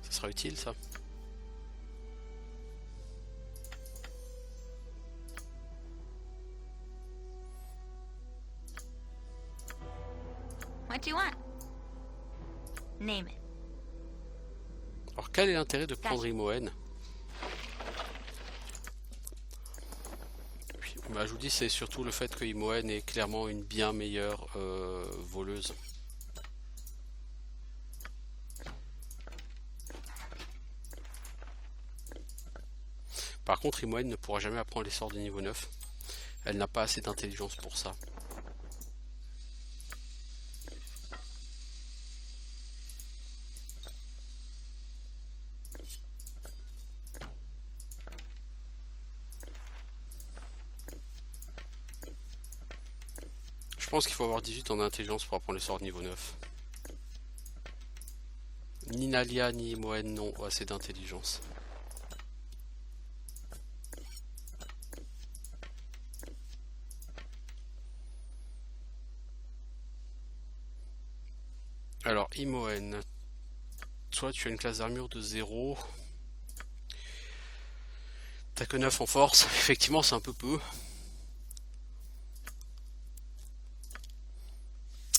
Ça sera utile, ça. What do you want? Name it. Alors, quel est l'intérêt de prendre Imoen? Bah, je vous dis, c'est surtout le fait que Imoen est clairement une bien meilleure voleuse. Par contre, Imoen ne pourra jamais apprendre les sorts de niveau 9. Elle n'a pas assez d'intelligence pour ça. Je pense qu'il faut avoir 18 en intelligence pour apprendre les sorts de niveau 9. Ni Nalia ni Imoen n'ont assez d'intelligence. Alors, Imoen, toi tu as une classe d'armure de 0. T'as que 9 en force, effectivement c'est un peu peu.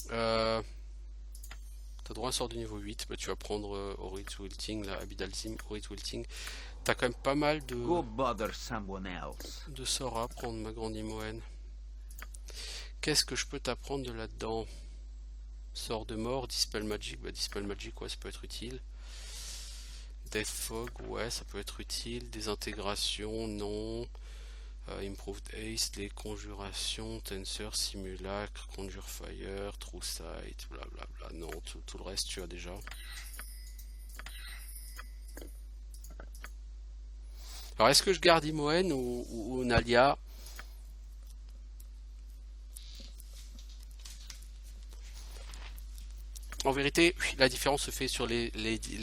T'as droit à un sort de niveau 8, bah, tu vas prendre Oritz Wilting, là, Abidalzim, Oritz Wilting. T'as quand même pas mal de sorts à apprendre, ma grande Imoen. Qu'est-ce que je peux t'apprendre de là-dedans? Sort de mort, Dispel Magic, bah Dispel Magic, ouais, ça peut être utile. Death Fog, ouais, ça peut être utile. Désintegration, non. Improved Haste, les conjurations, Tensor, Simulacre, Conjure Fire, True Sight, blablabla. Non, tout le reste tu as déjà. Alors est-ce que je garde Imoen ou Nalia? En vérité, la différence se fait sur les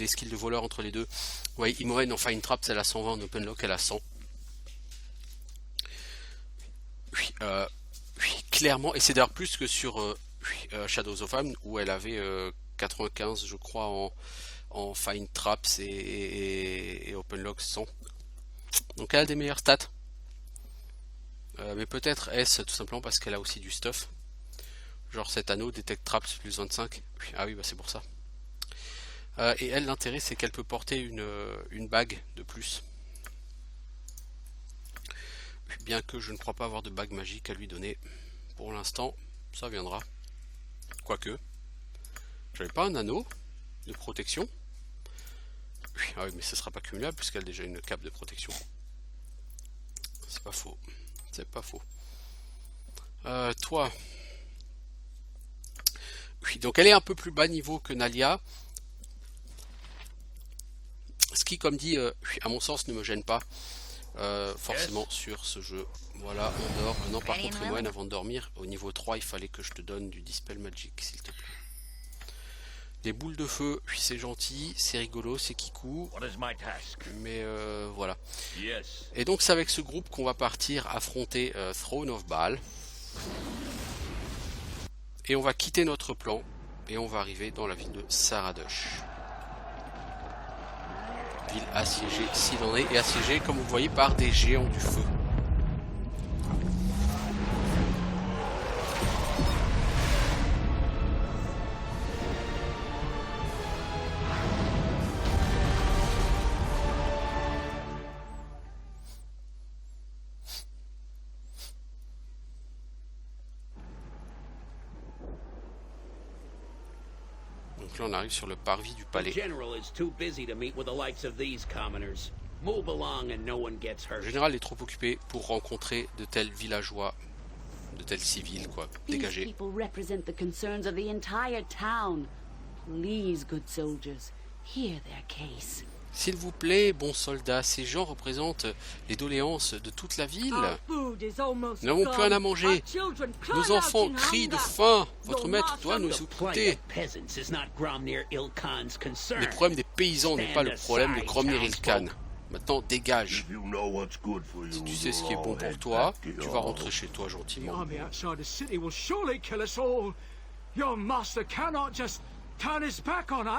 skills de voleur entre les deux. Ouais, Imoen en Fine Traps elle a 120, en Open Lock elle a 100. Clairement, et c'est d'ailleurs plus que sur Shadows of Amn où elle avait 95 je crois en Fine Traps et Open Lock 100. Donc elle a des meilleures stats. Mais peut-être est-ce tout simplement parce qu'elle a aussi du stuff. Genre cet anneau Detect Traps plus 25. Ah oui, bah c'est pour ça. Et elle, l'intérêt c'est qu'elle peut porter une bague de plus. Bien que je ne crois pas avoir de bague magique à lui donner. Pour l'instant, ça viendra. Quoique. J'avais pas un anneau de protection. Ah oui, mais ce sera pas cumulable puisqu'elle a déjà une cape de protection. C'est pas faux. C'est pas faux. Toi. Oui, donc elle est un peu plus bas niveau que Nalia. Ce qui, comme dit, à mon sens, ne me gêne pas. Forcément sur ce jeu. Voilà, on dort. Non, par contre, Imoen, avant de dormir, au niveau 3, il fallait que je te donne du Dispel Magic, s'il te plaît. Les boules de feu, c'est gentil, c'est rigolo, c'est kikou. Mais voilà. Et donc, c'est avec ce groupe qu'on va partir affronter Throne of Baal. Et on va quitter notre plan et on va arriver dans la ville de Saradosh. Ville assiégée s'il en est, et assiégée comme vous voyez par des géants du feu. Donc là on arrive sur le parvis du palais. Le général est trop occupé pour rencontrer de tels villageois de tels civils, quoi. These Dégagez. people represent the concerns of the entire town. Please, good soldiers, hear their case. S'il vous plaît, bons soldats, ces gens représentent les doléances de toute la ville. Nous n'avons plus rien à manger. Nos enfants crient de faim. Votre maître doit nous écouter. Les problèmes des paysans n'est pas le problème de Gromnir Ilkhan. Maintenant, dégage. Si tu sais ce qui est bon pour toi, tu vas rentrer chez toi gentiment.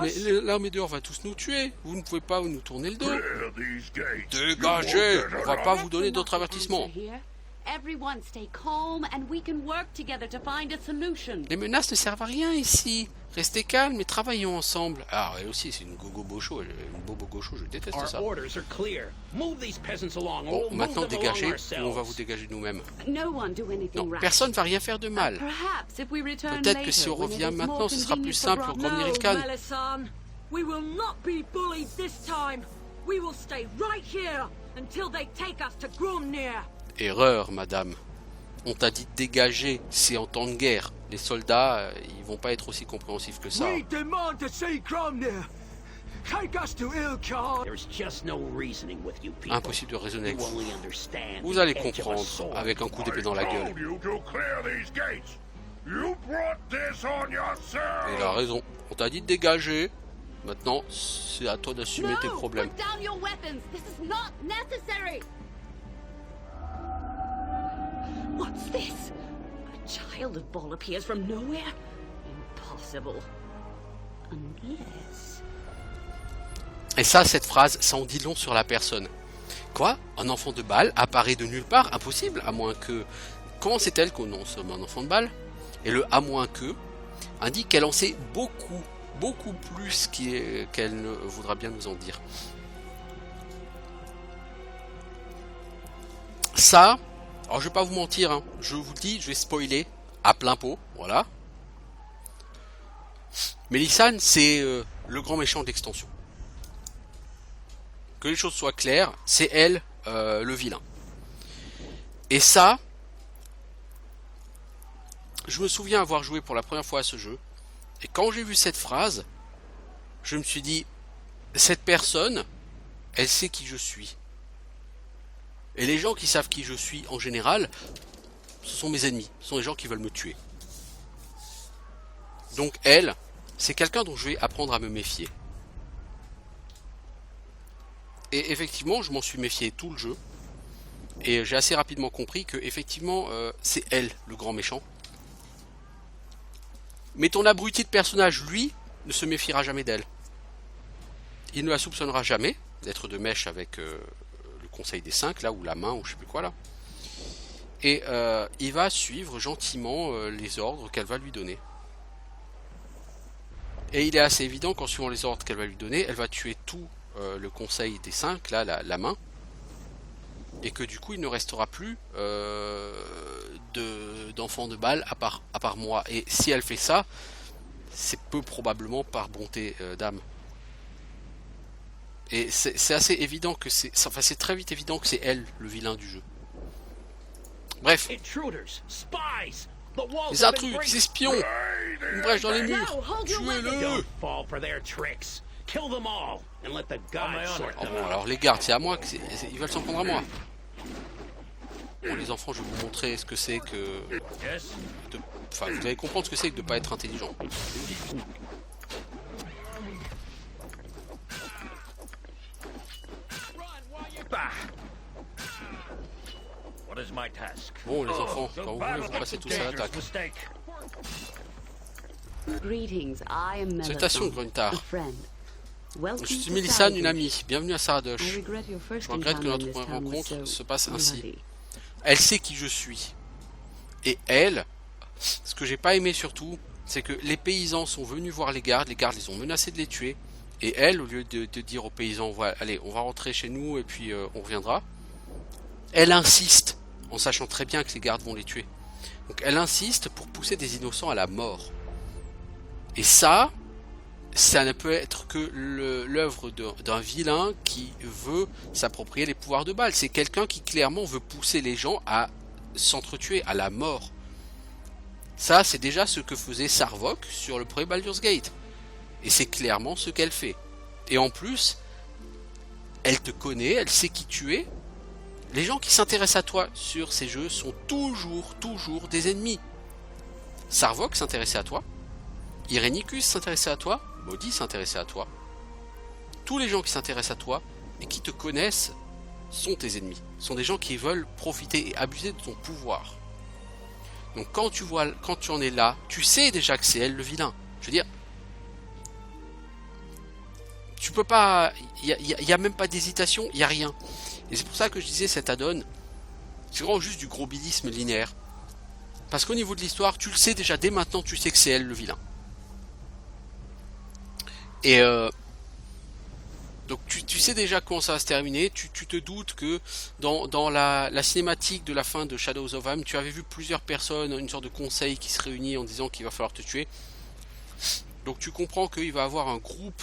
Mais l'armée dehors va tous nous tuer. Vous ne pouvez pas nous tourner le dos. Dégagez. On va pas vous donner d'autres avertissements. Everyone stay calm and we can work together to find a solution. Les menaces ne servent à rien ici. Restez calmes et travaillons ensemble. Ah, elle aussi, c'est une gogo bocho, une bobo gaucho, je déteste ça. Bon, maintenant dégagez, ou on va vous dégager nous-mêmes. Non, personne ne va rien faire de mal. Peut-être que si on revient maintenant, ce sera plus simple pour Gromnir Ilkhan. We will not be bullied this time. We will stay right here until they take us to Gromnir. Erreur, madame. On t'a dit de dégager, c'est en temps de guerre. Les soldats, ils vont pas être aussi compréhensifs que ça. Impossible de raisonner avec vous. Vous allez comprendre avec un coup d'épée dans la gueule. Il a raison. On t'a dit de dégager. Maintenant, c'est à toi d'assumer tes problèmes. What's this? A child of Ball appears from nowhere? Impossible. Unless... Et ça, cette phrase, ça en dit long sur la personne. Quoi? Un enfant de Baal apparaît de nulle part? Impossible, à moins que... Comment sait-elle qu'on en somme un enfant de Baal? Et le « à moins que » indique qu'elle en sait beaucoup plus qu'elle ne voudra bien nous en dire. Ça... Alors je vais pas vous mentir, hein. Je vous le dis, je vais spoiler à plein pot, voilà. Melissan, c'est le grand méchant de l'extension. Que les choses soient claires, c'est elle le vilain. Et ça, je me souviens avoir joué pour la première fois à ce jeu, et quand j'ai vu cette phrase, je me suis dit, cette personne, elle sait qui je suis. Et les gens qui savent qui je suis en général, ce sont mes ennemis, ce sont les gens qui veulent me tuer. Donc elle, c'est quelqu'un dont je vais apprendre à me méfier. Et effectivement, je m'en suis méfié tout le jeu. Et j'ai assez rapidement compris que effectivement, c'est elle le grand méchant. Mais ton abruti de personnage, lui, ne se méfiera jamais d'elle. Il ne la soupçonnera jamais d'être de mèche avec... Conseil des 5 là, ou la main, ou je sais plus quoi là, et il va suivre gentiment les ordres qu'elle va lui donner, et il est assez évident qu'en suivant les ordres qu'elle va lui donner, elle va tuer tout le Conseil des 5 là, la main, et que du coup il ne restera plus d'enfants de Baal à part moi, et si elle fait ça, c'est peu probablement par bonté d'âme. Et c'est assez évident que c'est très vite évident que c'est elle le vilain du jeu. Bref. Les intrus, les espions, une brèche dans les murs, tuez-le. Oh bon, alors les gardes, c'est à moi, ils veulent s'en prendre à moi. Bon les enfants, je vais vous montrer ce que c'est que... Enfin, vous allez comprendre ce que c'est que de ne pas être intelligent. Bon les enfants, quand vous voulez, vous passez tous à l'attaque. Salutations Gruntar. Je suis Melissan, une amie. Bienvenue à Saradosh. Je regrette que notre première rencontre se passe ainsi. Elle sait qui je suis. Et elle, ce que j'ai pas aimé surtout, c'est que les paysans sont venus voir les gardes les ont menacés de les tuer. Et elle, au lieu de dire aux paysans, voilà, allez, on va rentrer chez nous et puis on reviendra, elle insiste, en sachant très bien que les gardes vont les tuer. Donc elle insiste pour pousser des innocents à la mort. Et ça ne peut être que l'œuvre d'un vilain qui veut s'approprier les pouvoirs de Baal. C'est quelqu'un qui clairement veut pousser les gens à s'entretuer, à la mort. Ça, c'est déjà ce que faisait Sarvok sur le premier Baldur's Gate. Et c'est clairement ce qu'elle fait. Et en plus, elle te connaît, elle sait qui tu es. Les gens qui s'intéressent à toi sur ces jeux sont toujours des ennemis. Sarvok s'intéressait à toi. Irenicus s'intéressait à toi. Maudit s'intéressait à toi. Tous les gens qui s'intéressent à toi et qui te connaissent sont tes ennemis. Sont des gens qui veulent profiter et abuser de ton pouvoir. Donc quand tu en es là, tu sais déjà que c'est elle le vilain. Je veux dire, tu peux pas, il y a même pas d'hésitation, il y a rien. Et c'est pour ça que je disais cet add-on, c'est vraiment juste du gros bilisme linéaire. Parce qu'au niveau de l'histoire, tu le sais déjà, dès maintenant, tu sais que c'est elle le vilain. Et donc tu sais déjà comment ça va se terminer. Tu te doutes que dans la cinématique de la fin de Shadows of Amn, tu avais vu plusieurs personnes, une sorte de conseil qui se réunit en disant qu'il va falloir te tuer. Donc tu comprends qu'il va y avoir un groupe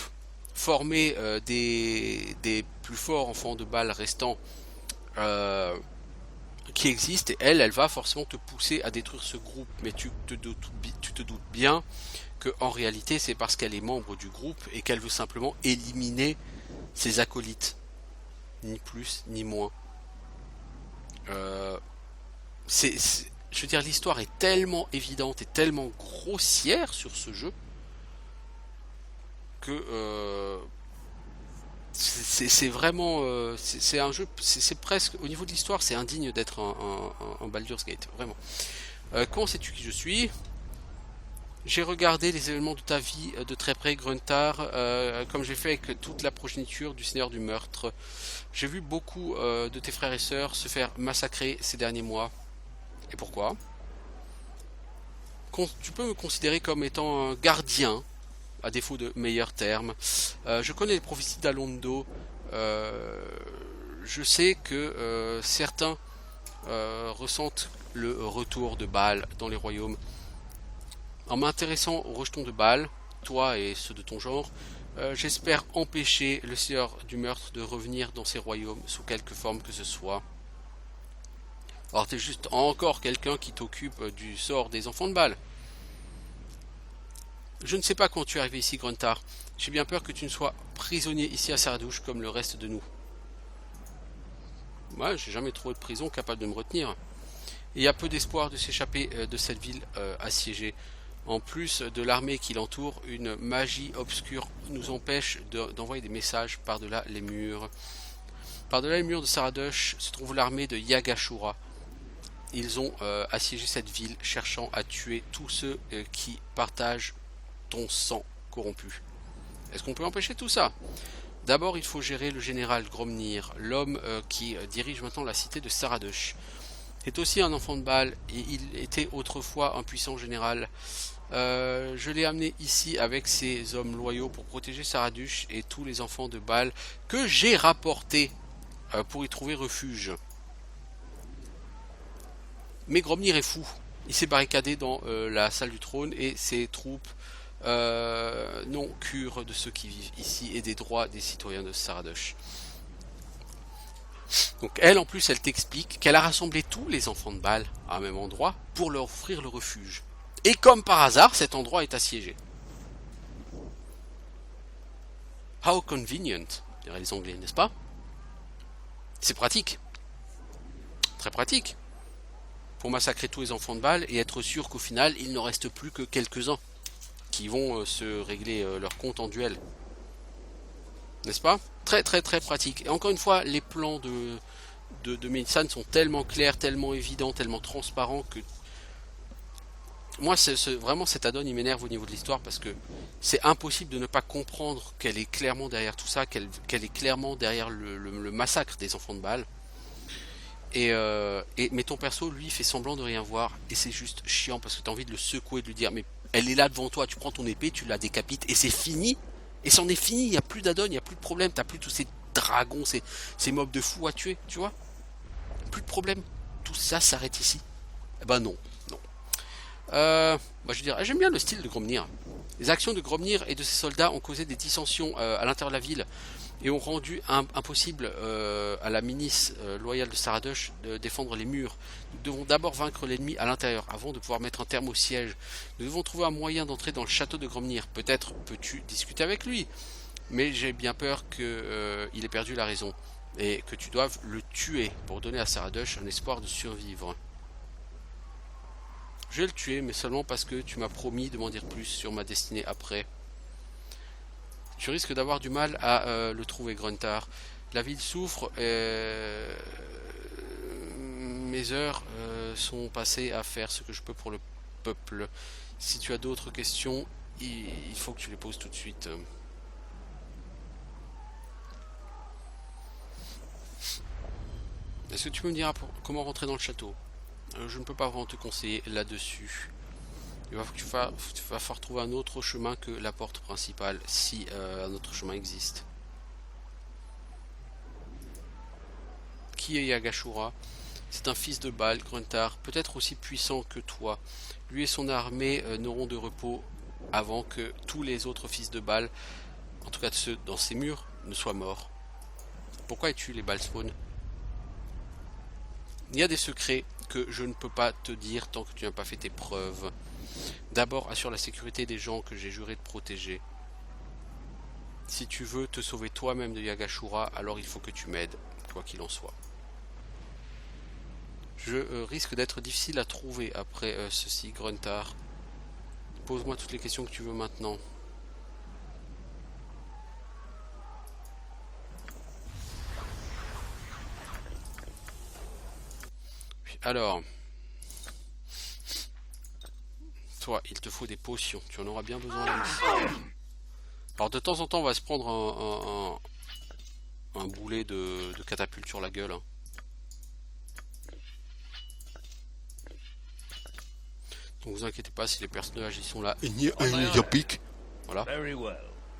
formé des plus forts enfants de Baal restants qui existent, et elle va forcément te pousser à détruire ce groupe. Mais tu te doutes bien que en réalité c'est parce qu'elle est membre du groupe et qu'elle veut simplement éliminer ses acolytes, ni plus ni moins. Je veux dire, l'histoire est tellement évidente et tellement grossière sur ce jeu que c'est vraiment c'est un jeu, c'est presque au niveau de l'histoire, c'est indigne d'être un Baldur's Gate, vraiment. Comment sais-tu qui je suis? J'ai regardé les événements de ta vie de très près, Gruntar, comme j'ai fait avec toute la progéniture du Seigneur du Meurtre. J'ai vu beaucoup de tes frères et sœurs se faire massacrer ces derniers mois. Et pourquoi? Tu peux me considérer comme étant un gardien, à défaut de meilleurs termes. Je connais les prophéties d'Alondo. Je sais que certains ressentent le retour de Baal dans les royaumes. En m'intéressant aux rejetons de Baal, toi et ceux de ton genre, j'espère empêcher le Seigneur du Meurtre de revenir dans ses royaumes sous quelque forme que ce soit. Alors t'es juste encore quelqu'un qui t'occupe du sort des enfants de Baal. Je ne sais pas quand tu es arrivé ici, Gruntar. J'ai bien peur que tu ne sois prisonnier ici à Saradouche comme le reste de nous. Moi, j'ai jamais trouvé de prison capable de me retenir. Il y a peu d'espoir de s'échapper de cette ville assiégée. En plus de l'armée qui l'entoure, une magie obscure nous empêche d'envoyer des messages par-delà les murs. Par-delà les murs de Saradosh se trouve l'armée de Yagashura. Ils ont assiégé cette ville, cherchant à tuer tous ceux qui partagent ton sang corrompu. Est-ce qu'on peut empêcher tout ça? D'abord, il faut gérer le général Gromnir, l'homme qui dirige maintenant la cité de Saradosh. C'est aussi un enfant de Baal, et il était autrefois un puissant général. Je l'ai amené ici avec ses hommes loyaux pour protéger Saradush et tous les enfants de Baal que j'ai rapportés pour y trouver refuge. Mais Gromnir est fou. Il s'est barricadé dans la salle du trône et ses troupes n'ont cure de ceux qui vivent ici et des droits des citoyens de Saradosh. Donc elle, en plus, elle t'explique qu'elle a rassemblé tous les enfants de Baal à un même endroit pour leur offrir le refuge. Et comme par hasard, cet endroit est assiégé. How convenient, diraient les Anglais, n'est-ce pas? C'est pratique. Très pratique. Pour massacrer tous les enfants de Baal et être sûr qu'au final, il ne reste plus que quelques-uns qui vont se régler leur compte en duel. N'est-ce pas? Très très très pratique. Et encore une fois, les plans de Melisan sont tellement clairs, tellement évidents, tellement transparents que moi, vraiment cet add-on il m'énerve au niveau de l'histoire parce que c'est impossible de ne pas comprendre qu'elle est clairement derrière tout ça, qu'elle est clairement derrière le massacre des enfants de Baal. Mais ton perso, lui, fait semblant de rien voir et c'est juste chiant parce que tu as envie de le secouer, de lui dire mais elle est là devant toi, tu prends ton épée, tu la décapites et c'est fini. Et c'en est fini, il n'y a plus d'add-on, il n'y a plus de problème, t'as plus tous ces dragons, ces mobs de fous à tuer, tu vois. Plus de problème, tout ça s'arrête ici. Eh ben non. Je veux dire, j'aime bien le style de Gromnir. Les actions de Gromnir et de ses soldats ont causé des dissensions à l'intérieur de la ville. et ont rendu impossible à la milice loyale de Saradosh de défendre les murs. Nous devons d'abord vaincre l'ennemi à l'intérieur, avant de pouvoir mettre un terme au siège. Nous devons trouver un moyen d'entrer dans le château de Gromnir. Peut-être peux-tu discuter avec lui, mais j'ai bien peur qu'il ait perdu la raison, et que tu doives le tuer pour donner à Saradosh un espoir de survivre. Je vais le tuer, mais seulement parce que tu m'as promis de m'en dire plus sur ma destinée après. Tu risques d'avoir du mal à le trouver, Gruntar. La ville souffre et mes heures sont passées à faire ce que je peux pour le peuple. Si tu as d'autres questions, il faut que tu les poses tout de suite. Est-ce que tu peux me dire comment rentrer dans le château? Je ne peux pas vraiment te conseiller là-dessus. Il va falloir trouver un autre chemin que la porte principale, si un autre chemin existe. Qui est Yagashura? C'est un fils de Baal, Gruntar, peut-être aussi puissant que toi. Lui et son armée n'auront de repos avant que tous les autres fils de Baal, en tout cas ceux dans ces murs, ne soient morts. Pourquoi es-tu les Baalspawn? Il y a des secrets que je ne peux pas te dire tant que tu n'as pas fait tes preuves. D'abord, assure la sécurité des gens que j'ai juré de protéger. Si tu veux te sauver toi-même de Yagashura, alors il faut que tu m'aides, quoi qu'il en soit. Je risque d'être difficile à trouver après ceci, Gruntar. Pose-moi toutes les questions que tu veux maintenant. Alors, toi, il te faut des potions. Tu en auras bien besoin là. Alors, de temps en temps, on va se prendre un boulet de catapulte sur la gueule. Hein. Donc, vous inquiétez pas si les personnages ils sont là. Voilà,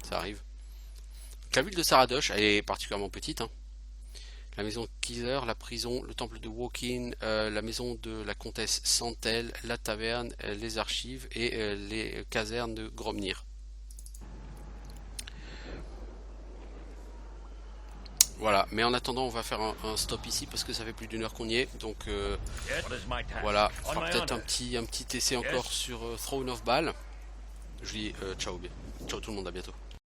ça arrive. Donc, la ville de Saradosh, elle est particulièrement petite. Hein. La maison de Kizer, la prison, le temple de Wokin, la maison de la comtesse Santel, la taverne, les archives et les casernes de Gromnir. Voilà, mais en attendant on va faire un stop ici parce que ça fait plus d'1 heure qu'on y est, donc voilà, on fera peut-être un petit essai encore sur Throne of Baal. Je dis ciao tout le monde, à bientôt.